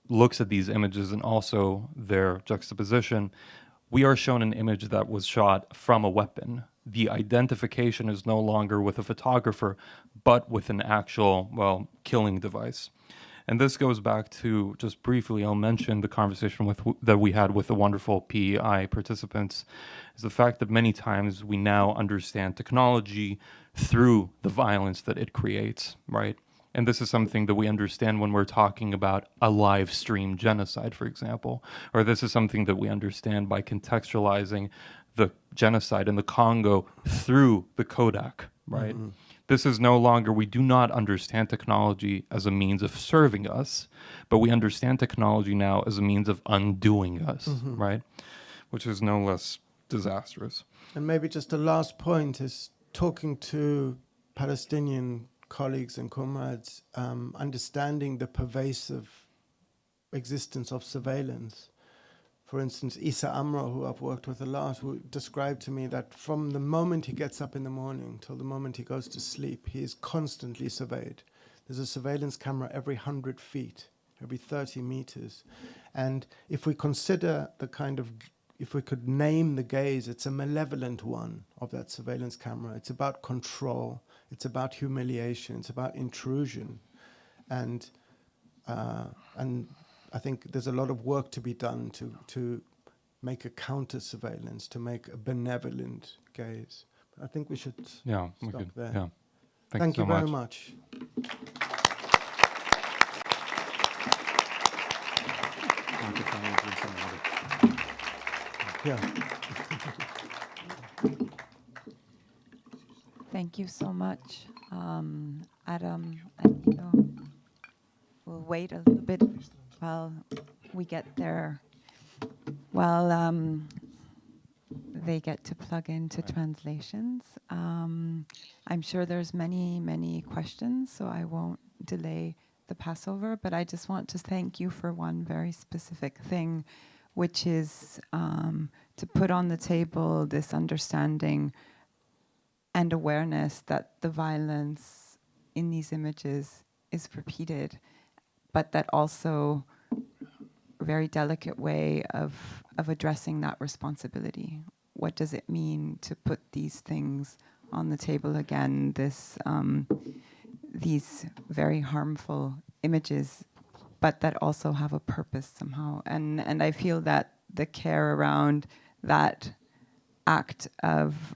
looks at these images and also their juxtaposition, we are shown an image that was shot from a weapon. The identification is no longer with a photographer, but with an actual, well, killing device. And this goes back to, just briefly, I'll mention the conversation that we had with the wonderful PEI participants, is the fact that many times we now understand technology through the violence that it creates, right? And this is something that we understand when we're talking about a live stream genocide, for example, or this is something that we understand by contextualizing the genocide in the Congo through the Kodak, right? Mm-hmm. This is no longer, we do not understand technology as a means of serving us, but we understand technology now as a means of undoing us, right? Which is no less disastrous. And maybe just a last point is talking to Palestinian colleagues and comrades, understanding the pervasive existence of surveillance. For instance, Issa Amro, who I've worked with a lot, who described to me that from the moment he gets up in the morning till the moment he goes to sleep, he is constantly surveyed. There's a surveillance camera every 100 feet, every 30 meters. And if we consider the kind of, if we could name the gaze, it's a malevolent one of that surveillance camera. It's about control. It's about humiliation. It's about intrusion. And I think there's a lot of work to be done to make a counter-surveillance, to make a benevolent gaze. But I think we should stop there. Yeah. Thank you so very much. Yeah. Thank you so much, Adam and Ido. We'll wait a little bit while we get there, while they get to plug into translations. I'm sure there's many questions, so I won't delay the Passover, but I just want to thank you for one very specific thing, which is to put on the table this understanding and awareness that the violence in these images is repeated, but that also a very delicate way of addressing that responsibility. What does it mean to put these things on the table again, these very harmful images, but that also have a purpose somehow? And I feel that the care around that act of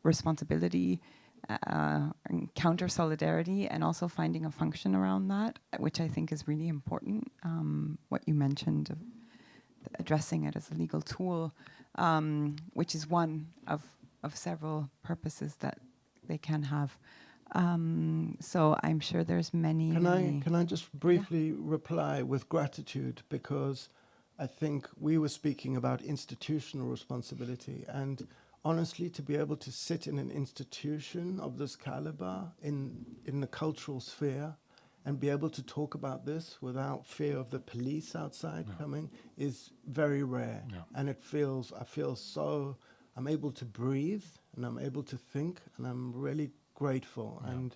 responsibility, counter solidarity, and also finding a function around that, which I think is really important. What you mentioned of addressing it as a legal tool, which is one of several purposes that they can have. So I'm sure there's many. Can I just briefly reply with gratitude, because I think we were speaking about institutional responsibility, and honestly, to be able to sit in an institution of this caliber in the cultural sphere and be able to talk about this without fear of the police outside coming is very rare. And I feel so, I'm able to breathe and I'm able to think, and I'm really grateful. And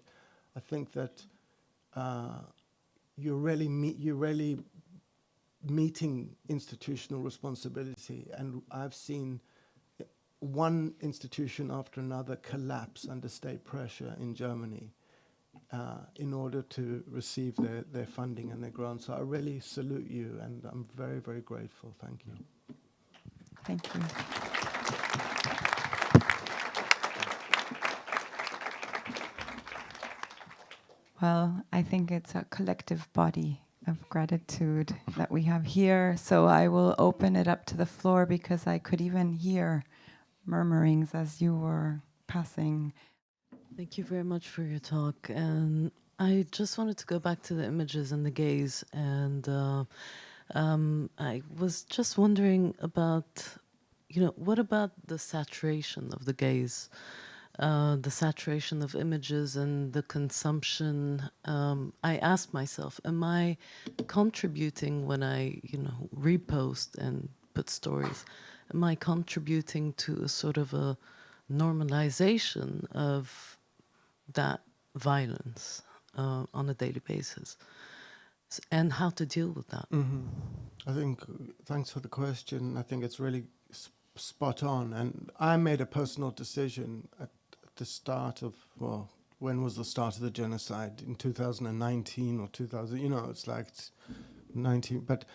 I think that you're really meeting institutional responsibility, and I've seen one institution after another collapse under state pressure in Germany in order to receive their funding and their grants. So I really salute you, and I'm very, very grateful. Thank you. Thank you. Well, I think it's a collective body of gratitude that we have here. So I will open it up to the floor, because I could even hear murmurings as you were passing. Thank you very much for your talk. And I just wanted to go back to the images and the gaze. And I was just wondering about, what about the saturation of the gaze? The saturation of images and the consumption. I asked myself, am I contributing when I, repost and put stories? Am I contributing to a sort of a normalization of that violence on a daily basis? And how to deal with that? I think, thanks for the question. I think it's really spot on. And I made a personal decision at the start of, well, when was the start of the genocide? In 2019 or 2000, you know, it's like 19, but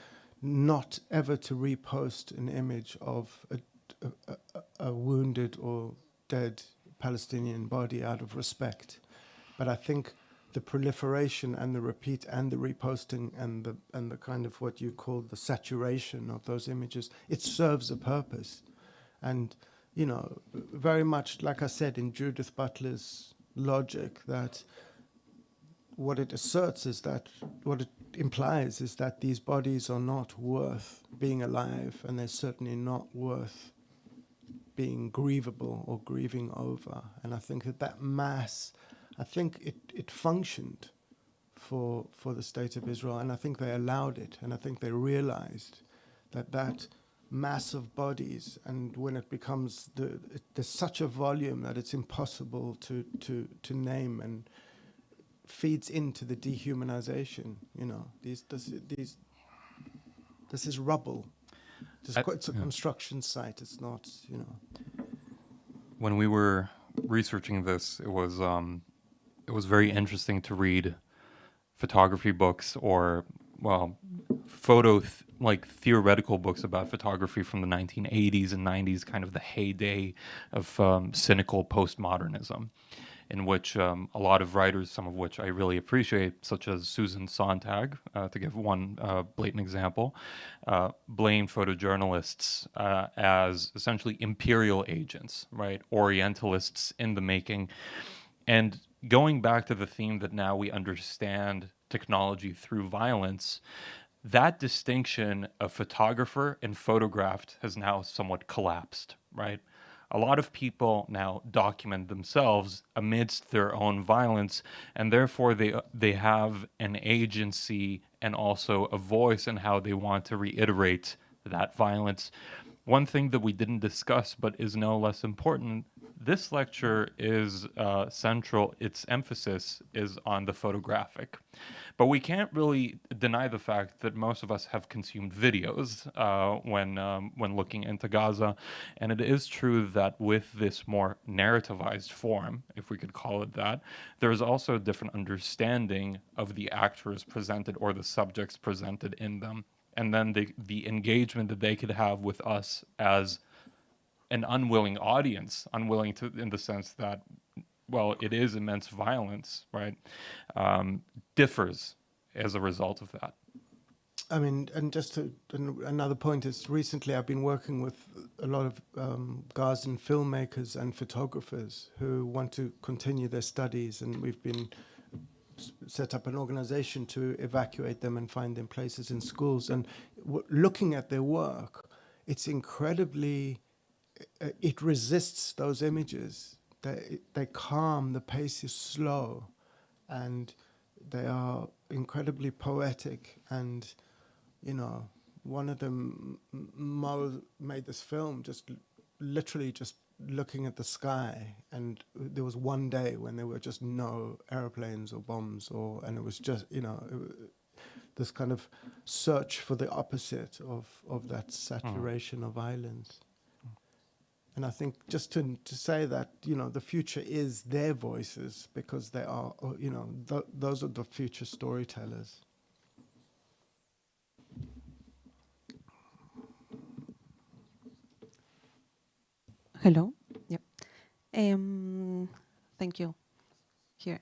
not ever to repost an image of a wounded or dead Palestinian body out of respect. But I think the proliferation and the repeat and the reposting and the kind of what you call the saturation of those images, it serves a purpose. And, you know, very much like I said in Judith Butler's logic, that what it asserts is that, what it implies is that these bodies are not worth being alive, and they're certainly not worth being grievable or grieving over. And I think that mass, I think it functioned for the State of Israel, and I think they allowed it, and I think they realized that mass of bodies, and when it becomes, there's such a volume that it's impossible to name, and feeds into the dehumanization. You know, this is rubble. It's a construction site. It's not, you know. When we were researching this, it was very interesting to read photography books or, well, like theoretical books about photography from the 1980s and 90s, kind of the heyday of cynical postmodernism, in which a lot of writers, some of which I really appreciate, such as Susan Sontag, to give one blatant example, blame photojournalists as essentially imperial agents, right? Orientalists in the making. And going back to the theme that now we understand technology through violence, that distinction of photographer and photographed has now somewhat collapsed, right? A lot of people now document themselves amidst their own violence, and therefore they have an agency and also a voice in how they want to reiterate that violence. One thing that we didn't discuss, but is no less important, this lecture is central, its emphasis is on the photographic. But we can't really deny the fact that most of us have consumed videos when looking into Gaza. And it is true that with this more narrativized form, if we could call it that, there is also a different understanding of the actors presented or the subjects presented in them. And then the engagement that they could have with us as an unwilling audience, unwilling to, in the sense that, well, it is immense violence, right, differs as a result of that. I mean, and just another point is, recently I've been working with a lot of Gazan filmmakers and photographers who want to continue their studies, and we've been set up an organization to evacuate them and find them places in schools. And looking at their work, it's incredibly, it resists those images. They calm, the pace is slow, and they are incredibly poetic. And, you know, one of them, Mo, made this film just literally just looking at the sky, and there was one day when there were just no airplanes or bombs, and it was just, you know, this kind of search for the opposite of that saturation of violence. And I think just to say that, you know, the future is their voices, because they are, you know, those are the future storytellers. Hello. Yep. Thank you. Here.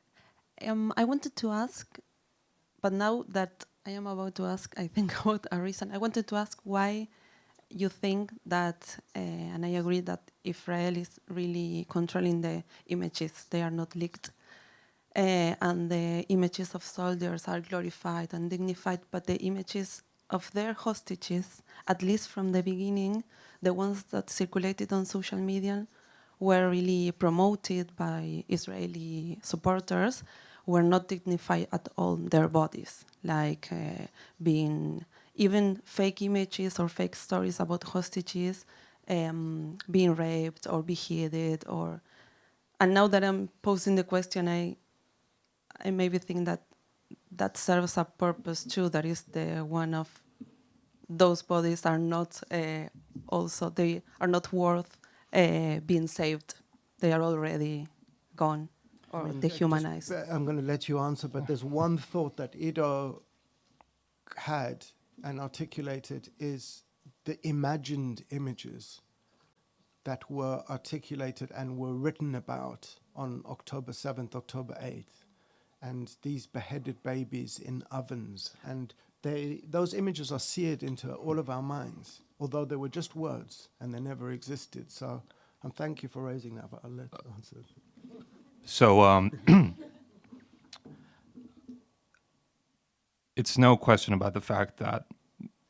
I wanted to ask, but now that I am about to ask, I think about a reason. I wanted to ask why you think that, and I agree that Israel is really controlling the images, they are not leaked, and the images of soldiers are glorified and dignified, but the images of their hostages, at least from the beginning, the ones that circulated on social media were really promoted by Israeli supporters, were not dignified at all, their bodies, like being even fake images or fake stories about hostages being raped or beheaded. And now that I'm posing the question, I maybe think that serves a purpose too, that is the one of those bodies are not also they are not worth being saved. They are already gone or dehumanized. I'm going to let you answer, but there's one thought that Ido had and articulated is the imagined images that were articulated and were written about on October 7th, October 8th, and these beheaded babies in ovens. And those images are seared into all of our minds, although they were just words and they never existed. So thank you for raising that, but I'll let you answer. So it's no question about the fact that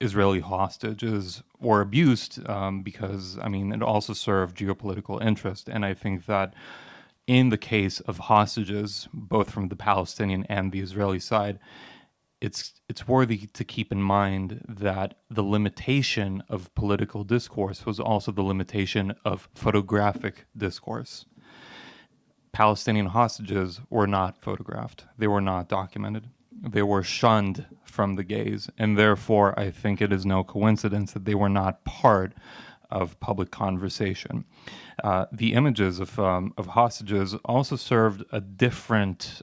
Israeli hostages were abused because, I mean, it also served geopolitical interest. And I think that in the case of hostages, both from the Palestinian and the Israeli side, it's worthy to keep in mind that the limitation of political discourse was also the limitation of photographic discourse. Palestinian hostages were not photographed. They were not documented. They were shunned from the gaze, and therefore I think it is no coincidence that they were not part of public conversation. The images of hostages also served a different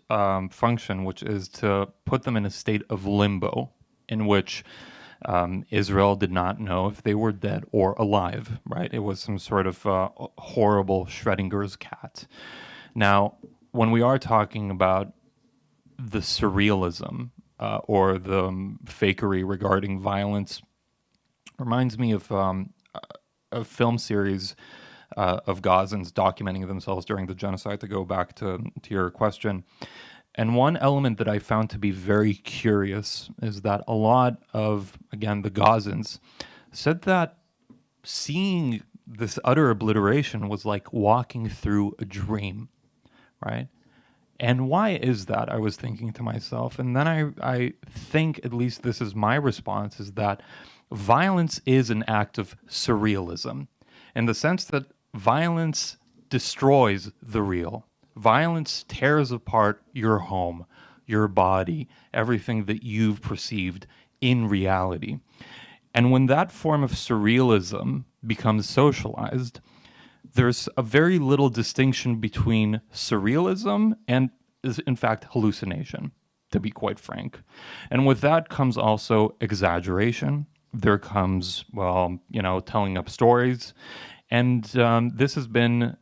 function, which is to put them in a state of limbo, in which Israel did not know if they were dead or alive, right? It was some sort of horrible Schrodinger's cat. Now, when we are talking about the surrealism or the fakery regarding violence, reminds me of a film series of Gazans documenting themselves during the genocide, to go back to your question. And one element that I found to be very curious is that a lot of, again, the Gazans said that seeing this utter obliteration was like walking through a dream, right? And why is that? I was thinking to myself. And then I think, at least this is my response, is that violence is an act of surrealism, in the sense that violence destroys the real. Violence tears apart your home, your body, everything that you've perceived in reality. And when that form of surrealism becomes socialized, there's a very little distinction between surrealism and, in fact, hallucination, to be quite frank. And with that comes also exaggeration. There comes, well, telling up stories. And this has been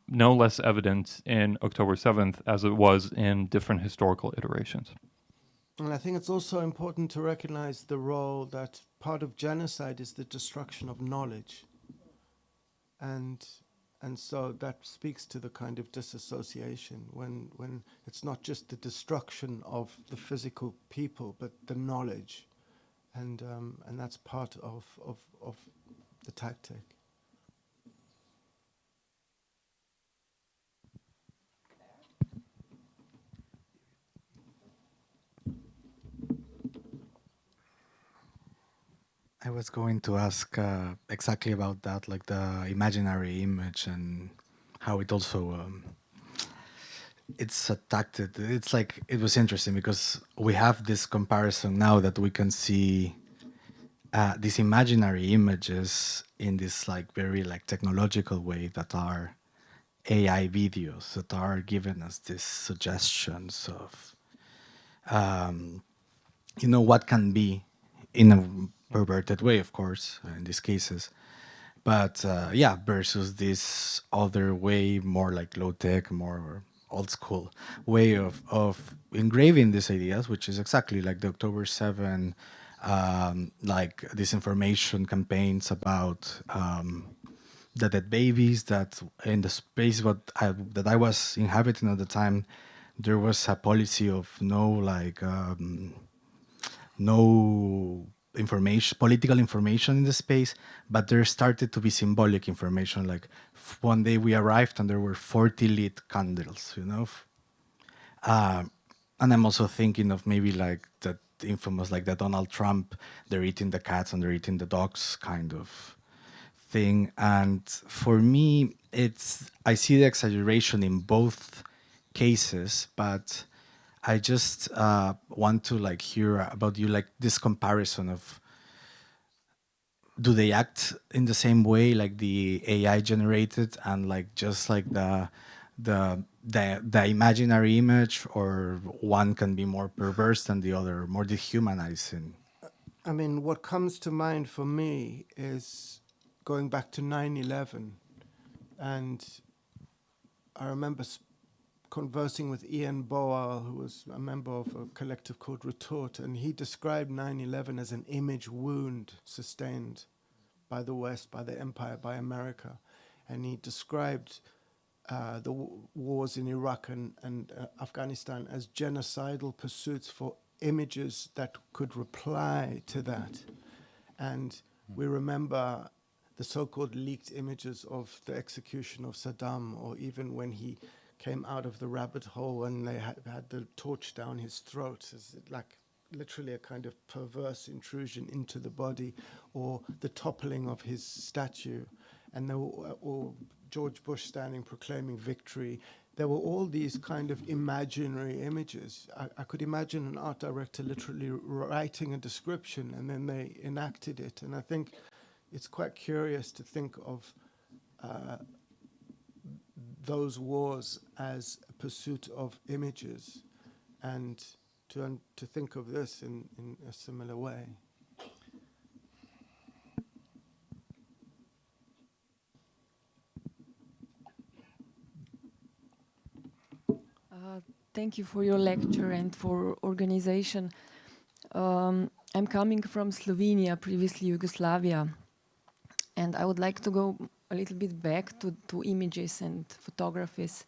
no less evident in October 7th as it was in different historical iterations. And I think it's also important to recognize the role that part of genocide is the destruction of knowledge. And so that speaks to the kind of disassociation when it's not just the destruction of the physical people, but the knowledge, and that's part of the tactic. I was going to ask exactly about that, like the imaginary image and how it also it's attacked. It's like, it was interesting because we have this comparison now that we can see these imaginary images in this like very like technological way that are AI videos that are giving us these suggestions of what can be in a perverted way, of course, in these cases. But versus this other way, more like low-tech, more old school way of engraving these ideas, which is exactly like the October 7, like disinformation campaigns about the dead babies, that in the space that I was inhabiting at the time, there was a policy of no political information in the space, but there started to be symbolic information. Like one day we arrived and there were 40 lit candles, and I'm also thinking of maybe like that infamous, like the Donald Trump, they're eating the cats and they're eating the dogs kind of thing. And for me, I see the exaggeration in both cases, but I just want to like hear about you, like this comparison of do they act in the same way like the AI generated and like just like the imaginary image, or one can be more perverse than the other, more dehumanizing? I mean, what comes to mind for me is going back to 9/11, and I remember conversing with Ian Boal, who was a member of a collective called Retort, and he described 9/11 as an image wound sustained by the West, by the empire, by America. And he described the wars in Iraq and Afghanistan as genocidal pursuits for images that could reply to that. And we remember the so-called leaked images of the execution of Saddam, or even when he came out of the rabbit hole and they had the torch down his throat, as like literally a kind of perverse intrusion into the body, or the toppling of his statue, and or George Bush standing proclaiming victory. There were all these kind of imaginary images. I could imagine an art director literally writing a description and then they enacted it. And I think it's quite curious to think of those wars as a pursuit of images, and to think of this in a similar way. Thank you for your lecture and for organization. I'm coming from Slovenia, previously Yugoslavia, and I would like to go a little bit back to images and photographies.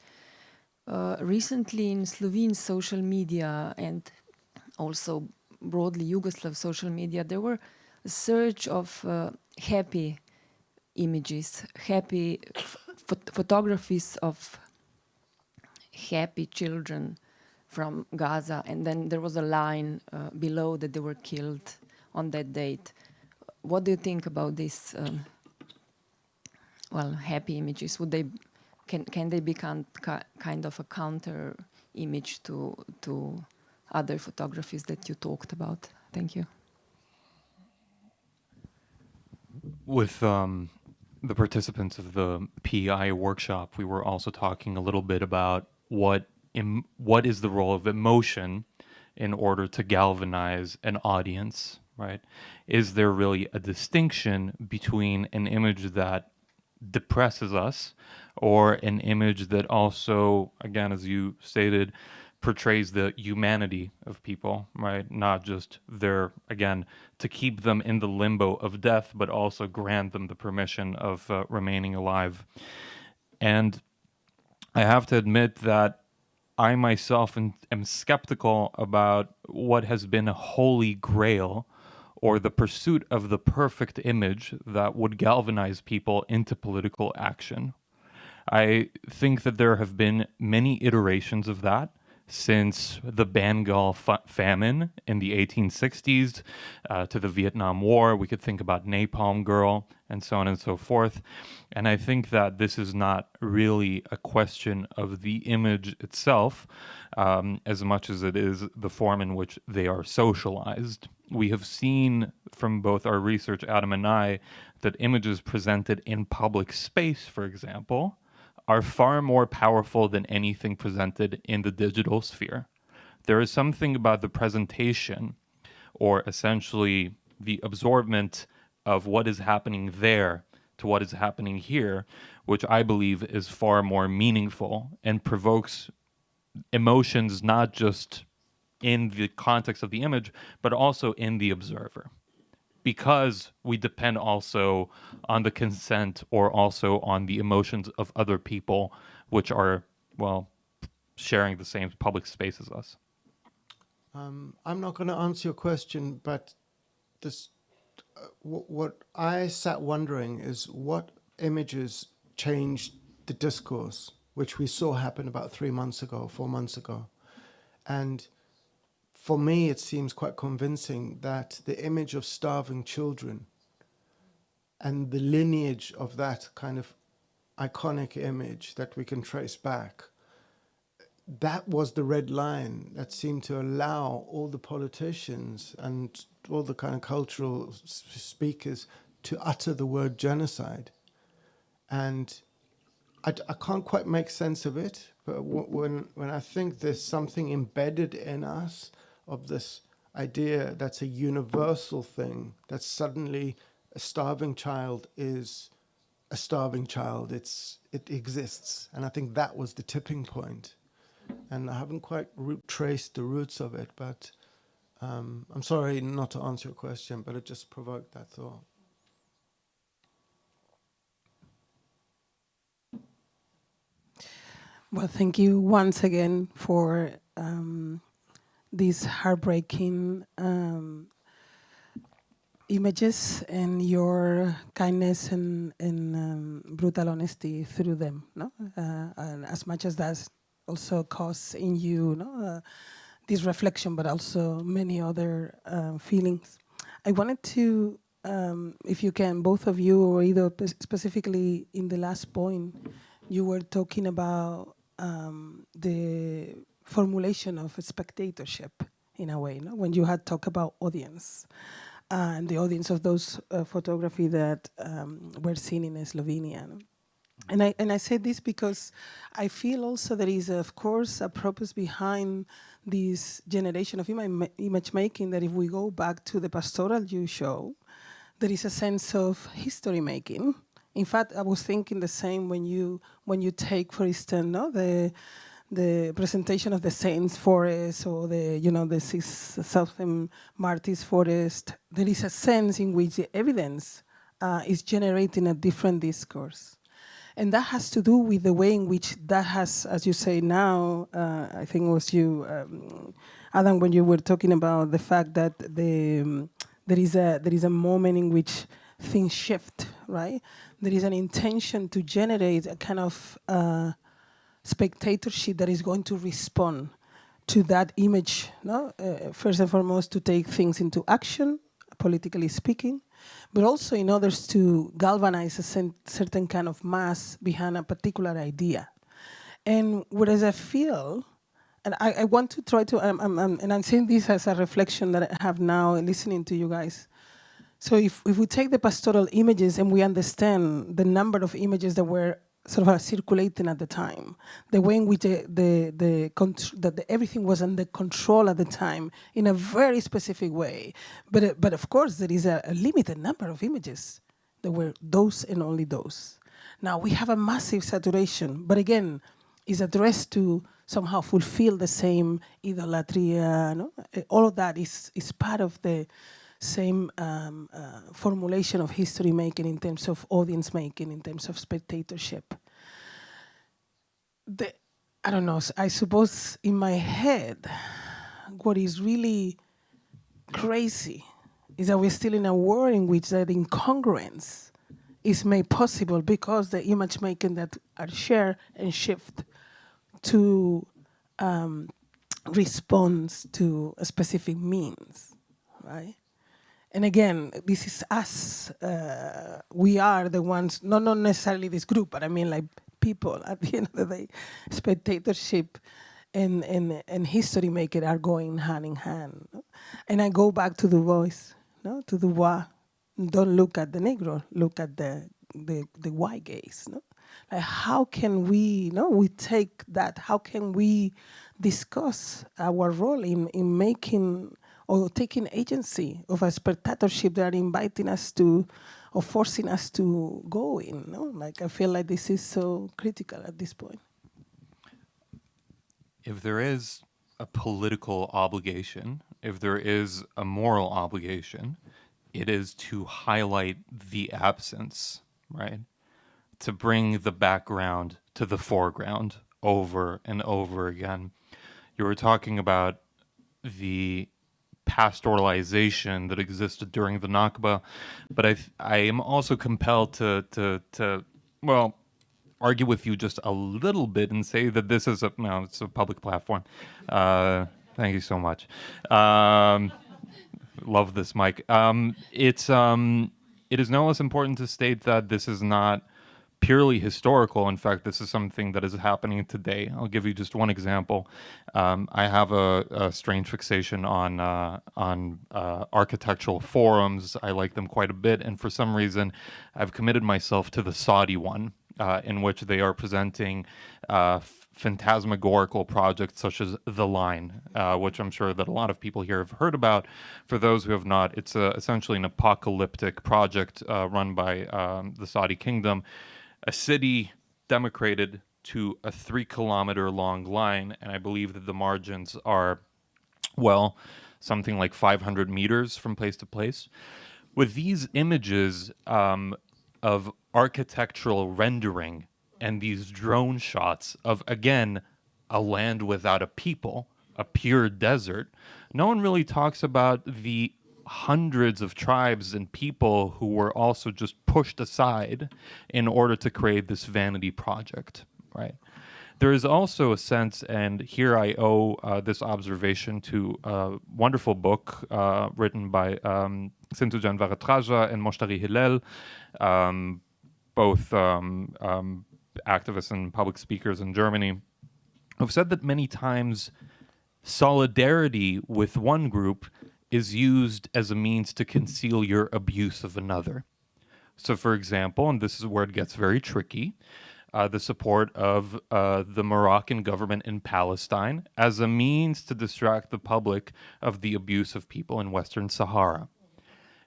Recently in Slovene social media and also broadly Yugoslav social media, there were a surge of happy images, happy photographies of happy children from Gaza, and then there was a line below that they were killed on that date. What do you think about this? Well, happy images, would they can they become kind of a counter image to other photographies that you talked about? Thank you. With the participants of the PEI workshop, we were also talking a little bit about what is the role of emotion in order to galvanize an audience, right? Is there really a distinction between an image that depresses us or an image that also, again, as you stated, portrays the humanity of people, right? Not just their, again, to keep them in the limbo of death, but also grant them the permission of remaining alive. And I have to admit that I myself am skeptical about what has been a holy grail or the pursuit of the perfect image that would galvanize people into political action. I think that there have been many iterations of that since the Bengal famine in the 1860s to the Vietnam War. We could think about Napalm Girl and so on and so forth. And I think that this is not really a question of the image itself as much as it is the form in which they are socialized. We have seen from both our research, Adam and I, that images presented in public space, for example, are far more powerful than anything presented in the digital sphere. There is something about the presentation, or essentially the absorbment of what is happening there to what is happening here, which I believe is far more meaningful and provokes emotions not just in the context of the image, but also in the observer. Because we depend also on the consent or also on the emotions of other people, which are, well, sharing the same public space as us. I'm not going to answer your question, but this, what I sat wondering is what images changed the discourse, which we saw happen about 3 months ago, 4 months ago. And for me, it seems quite convincing that the image of starving children and the lineage of that kind of iconic image that we can trace back, that was the red line that seemed to allow all the politicians and all the kind of cultural speakers to utter the word genocide. And I can't quite make sense of it, but when I think there's something embedded in us of this idea that's a universal thing, that suddenly a starving child is a starving child, it exists. And I think that was the tipping point. And I haven't quite traced the roots of it, but I'm sorry not to answer your question, but it just provoked that thought. Well, thank you once again for these heartbreaking images and your kindness and brutal honesty through them. No, and as much as that also causes in you, this reflection, but also many other feelings. I wanted to, if you can, both of you, or either specifically in the last point, you were talking about the formulation of a spectatorship in a way, no? When you had talked about audience and the audience of those photography that were seen in Slovenia. No? And I say this because I feel also there is, of course, a purpose behind this generation of image making, that if we go back to the pastoral you show, there is a sense of history making. In fact, I was thinking the same when you take, for instance, the presentation of the Saints Forest or the Southern Martyrs Forest. There is a sense in which the evidence is generating a different discourse. And that has to do with the way in which that has, as you say now, I think it was you, Adam, when you were talking about the fact that there is a moment in which things shift, right? There is an intention to generate a kind of spectatorship that is going to respond to that image, no? First and foremost, to take things into action, politically speaking, but also in order to galvanize a certain kind of mass behind a particular idea. And whereas I feel, and I want to try to, and I'm saying this as a reflection that I have now listening to you guys. So if we take the pastoral images and we understand the number of images that were sort of circulating at the time, the way in which everything was under control at the time in a very specific way. But of course, there is a limited number of images. There were those and only those. Now, we have a massive saturation, but again, is addressed to somehow fulfill the same idolatria. No? All of that is part of the same formulation of history making in terms of audience making, in terms of spectatorship. I don't know, I suppose in my head, what is really crazy is that we're still in a world in which that incongruence is made possible because the image making that are shared and shift to response to a specific means, right? And again, this is us. We are the ones, not necessarily this group, but I mean like people at the end of the day. Spectatorship and history making are going hand in hand. No? And I go back to the voice, no? To the wa. Don't look at the Negro, look at the white gaze. No? Like how can we, we take that, how can we discuss our role in making or taking agency of a spectatorship that are inviting us to, or forcing us to go in, no? Like I feel like this is so critical at this point. If there is a political obligation, if there is a moral obligation, it is to highlight the absence, right? To bring the background to the foreground over and over again. You were talking about the pastoralization that existed during the MACBA, but I am also compelled to argue with you just a little bit and say that this is it's a public platform. Thank you so much. Love this mic. It is no less important to state that this is not purely historical. In fact, this is something that is happening today. I'll give you just one example. I have a strange fixation on architectural forums. I like them quite a bit, and for some reason, I've committed myself to the Saudi one, in which they are presenting phantasmagorical projects such as The Line, which I'm sure that a lot of people here have heard about. For those who have not, it's essentially an apocalyptic project run by the Saudi kingdom, a city democrated to a 3-kilometer long line, and I believe that the margins are, well, something like 500 meters from place to place. With these images of architectural rendering and these drone shots of, again, a land without a people, a pure desert, no one really talks about the hundreds of tribes and people who were also just pushed aside in order to create this vanity project, right? There is also a sense, and here I owe this observation to a wonderful book written by Sintujan Varatraja and Moshtari Hillel, both activists and public speakers in Germany, who've said that many times solidarity with one group is used as a means to conceal your abuse of another. So, for example, and this is where it gets very tricky, the support of the Moroccan government in Palestine as a means to distract the public of the abuse of people in Western Sahara.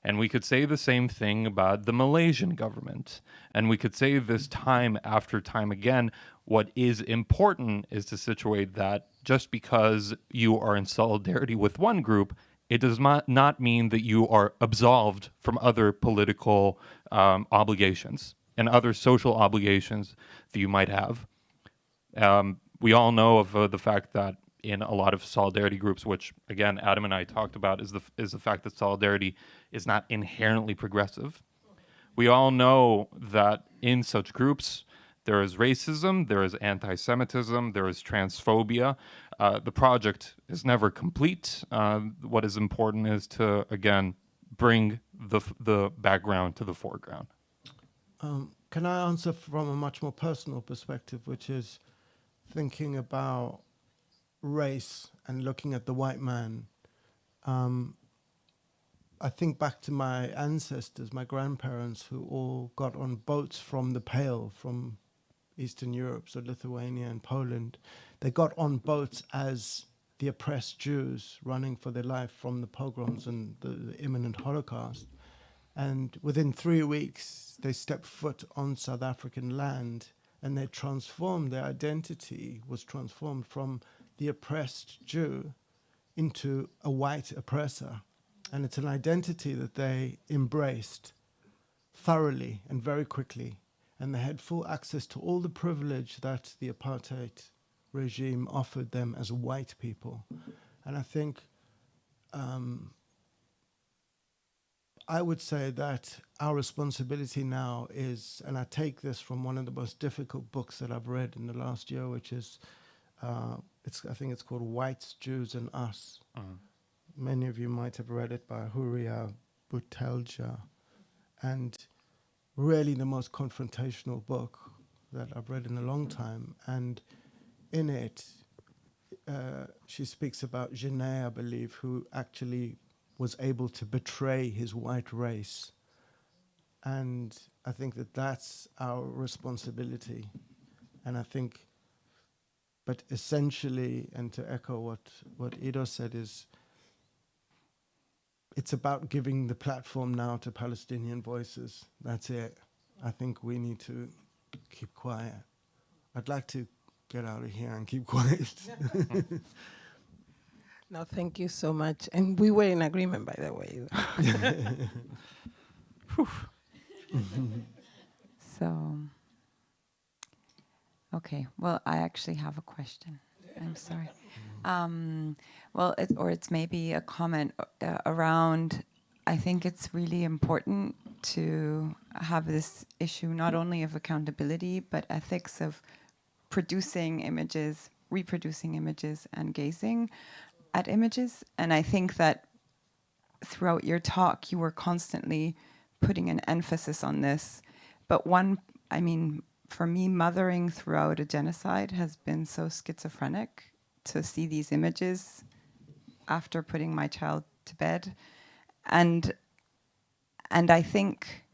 And we could say the same thing about the Malaysian government. And we could say this time after time again. What is important is to situate that just because you are in solidarity with one group, it does not mean that you are absolved from other political obligations and other social obligations that you might have. We all know of the fact that in a lot of solidarity groups, which again Adam and I talked about, is the fact that solidarity is not inherently progressive. We all know that in such groups there is racism, there is anti-Semitism, there is transphobia. The project is never complete. What is important is to, again, bring the background to the foreground. Can I answer from a much more personal perspective, which is thinking about race and looking at the white man? I think back to my ancestors, my grandparents, who all got on boats from the Pale, from Eastern Europe, so Lithuania and Poland. They got on boats as the oppressed Jews running for their life from the pogroms and the imminent Holocaust. And within 3 weeks, they stepped foot on South African land, and they transformed, their identity was transformed from the oppressed Jew into a white oppressor. And it's an identity that they embraced thoroughly and very quickly. And they had full access to all the privilege that the apartheid regime offered them as white people. And I think I would say that our responsibility now is, and I take this from one of the most difficult books that I've read in the last year, which is, I think it's called Whites, Jews, and Us. Many of you might have read it by Huria Butelja. And really the most confrontational book that I've read in a long time. And in it, she speaks about Genet, I believe, who actually was able to betray his white race. And I think that that's our responsibility. And I think, but essentially, and to echo what Ido said, is it's about giving the platform now to Palestinian voices. That's it. I think we need to keep quiet. I'd like to get out of here and keep quiet. No, thank you so much. And we were in agreement, by the way. So, okay. Well, I actually have a question. I'm sorry. Well, it's maybe a comment around, I think it's really important to have this issue not only of accountability, but ethics of producing images, reproducing images, and gazing at images. And I think that throughout your talk, you were constantly putting an emphasis on this. But one I mean, for me, mothering throughout a genocide has been so schizophrenic to see these images after putting my child to bed. And I think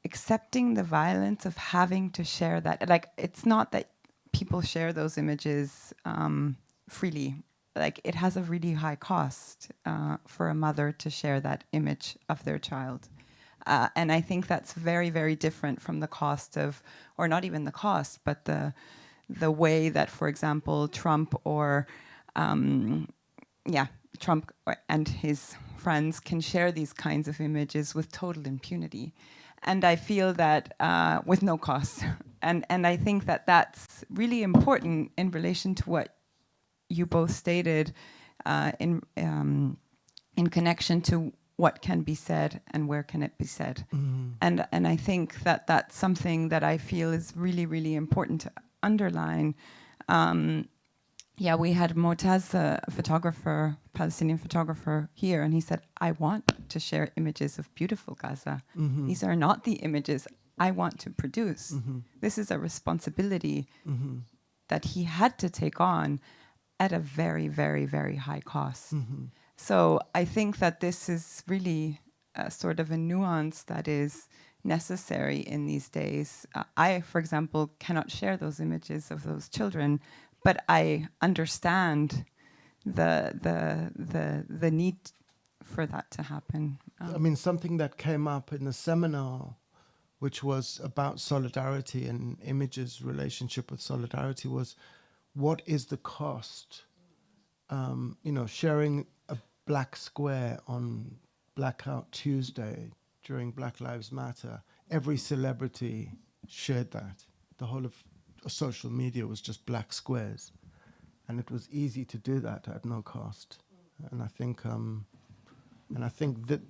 accepting the violence of having to share that, like, it's not that people share those images freely. Like, it has a really high cost for a mother to share that image of their child. And I think that's very, very different from the cost of, or not even the cost, but the way that, for example, Trump and his friends can share these kinds of images with total impunity. And I feel that with no cost. And I think that that's really important in relation to what you both stated in connection to what can be said and where can it be said. And I think that that's something that I feel is really, really important to underline. We had Motaz, a photographer, Palestinian photographer here, and he said, I want to share images of beautiful Gaza. These are not the images I want to produce. This is a responsibility that he had to take on at a very, very, very high cost. So I think that this is really sort of a nuance that is necessary in these days. I, for example, cannot share those images of those children, but I understand the need for that to happen. I mean, something that came up in the seminar, which was about solidarity and images' relationship with solidarity, was what is the cost? Sharing a black square on Blackout Tuesday during Black Lives Matter, every celebrity shared that. The whole of social media was just black squares, and it was easy to do that at no cost. And I think that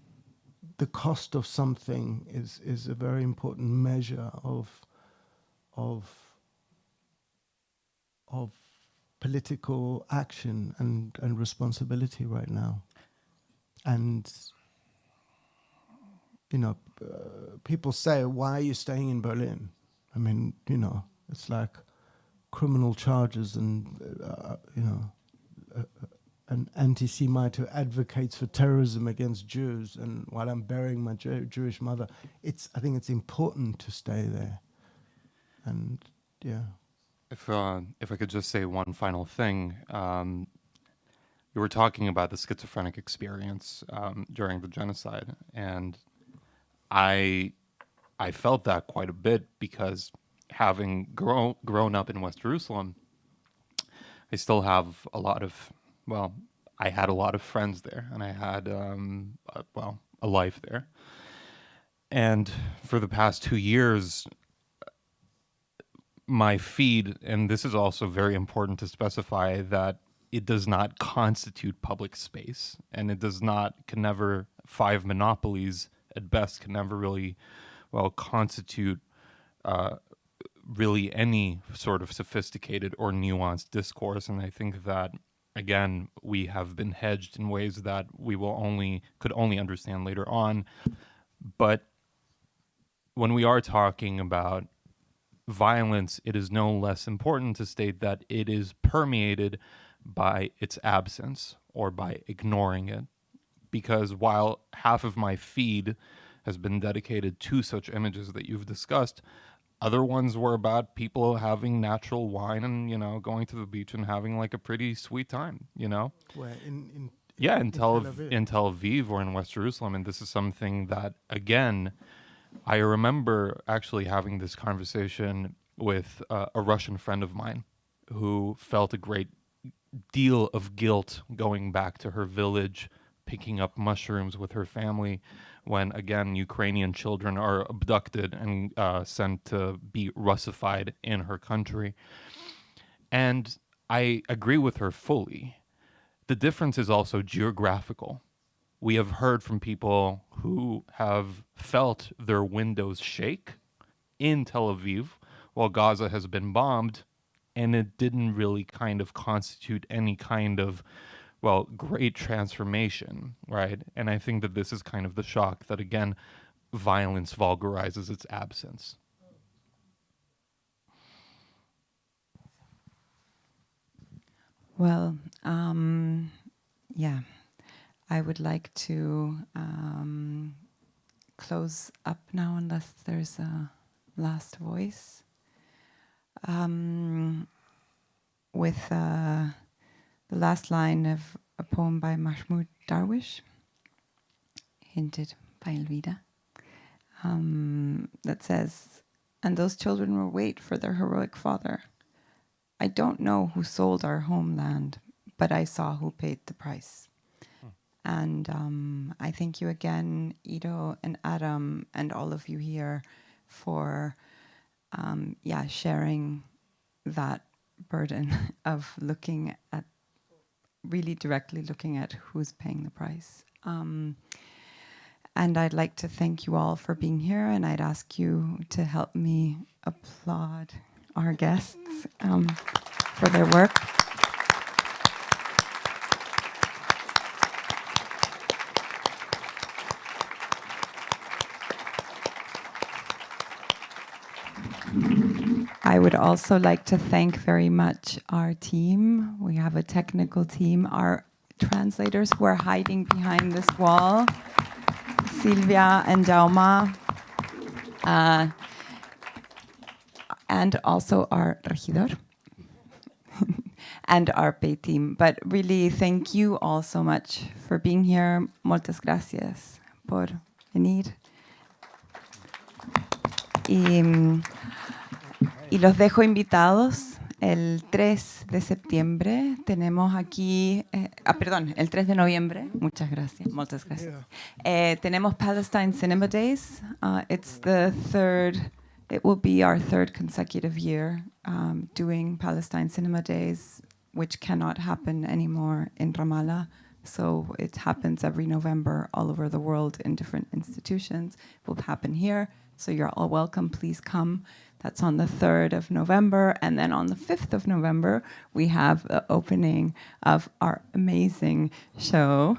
the cost of something is a very important measure of political action and responsibility right now. And people say, why are you staying in Berlin? I mean, it's like criminal charges and an anti-Semite who advocates for terrorism against Jews, and while I'm burying my Jewish mother, I think it's important to stay there. And yeah. If I could just say one final thing, you were talking about the schizophrenic experience during the genocide, and I felt that quite a bit because having grown up in West Jerusalem, I still have I had a lot of friends there, and I had a life there. And for the past 2 years, my feed, and this is also very important to specify, that it does not constitute public space, and it can never, 5 monopolies at best can never really, constitute really any sort of sophisticated or nuanced discourse. And I think that, again, we have been hedged in ways that we could only understand later on. But when we are talking about violence, it is no less important to state that it is permeated by its absence or by ignoring it. Because while half of my feed has been dedicated to such images that you've discussed, other ones were about people having natural wine and, going to the beach and having like a pretty sweet time, Where in Tel Aviv or in West Jerusalem. And this is something that, again, I remember actually having this conversation with a Russian friend of mine who felt a great deal of guilt going back to her village, picking up mushrooms with her family, when, again, Ukrainian children are abducted and sent to be Russified in her country. And I agree with her fully. The difference is also geographical. We have heard from people who have felt their windows shake in Tel Aviv while Gaza has been bombed, and it didn't really kind of constitute any kind of, great transformation, right? And I think that this is kind of the shock that, again, violence vulgarizes its absence. Well, yeah, I would like to close up now unless there's a last voice. With the last line of a poem by Mahmoud Darwish, hinted by Elvira, that says, "And those children will wait for their heroic father. I don't know who sold our homeland, but I saw who paid the price." And I thank you again, Ido and Adam, and all of you here for sharing that burden of looking at, really directly looking at who's paying the price. And I'd like to thank you all for being here, and I'd ask you to help me applaud our guests for their work. I would also like to thank very much our team. We have a technical team, our translators who are hiding behind this wall, Silvia and Jauma, and also our regidor and our PEI team. But really, thank you all so much for being here. Muchas gracias por venir. Y los dejo invitados. El 3 de septiembre tenemos aquí, el 3 de noviembre, muchas gracias. Tenemos Palestine Cinema Days. It will be our third consecutive year doing Palestine Cinema Days, which cannot happen anymore in Ramallah. So it happens every November all over the world in different institutions. It will happen here. So you're all welcome. Please come. That's on the 3rd of November. And then on the 5th of November, we have the opening of our amazing show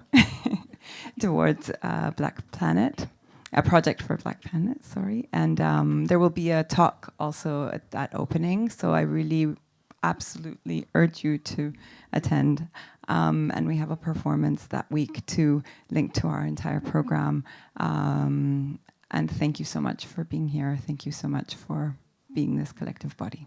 towards Black Planet, a project for Black Planet, sorry. And there will be a talk also at that opening. So I really absolutely urge you to attend. And we have a performance that week to link to our entire program. And thank you so much for being here. Thank you so much for being this collective body.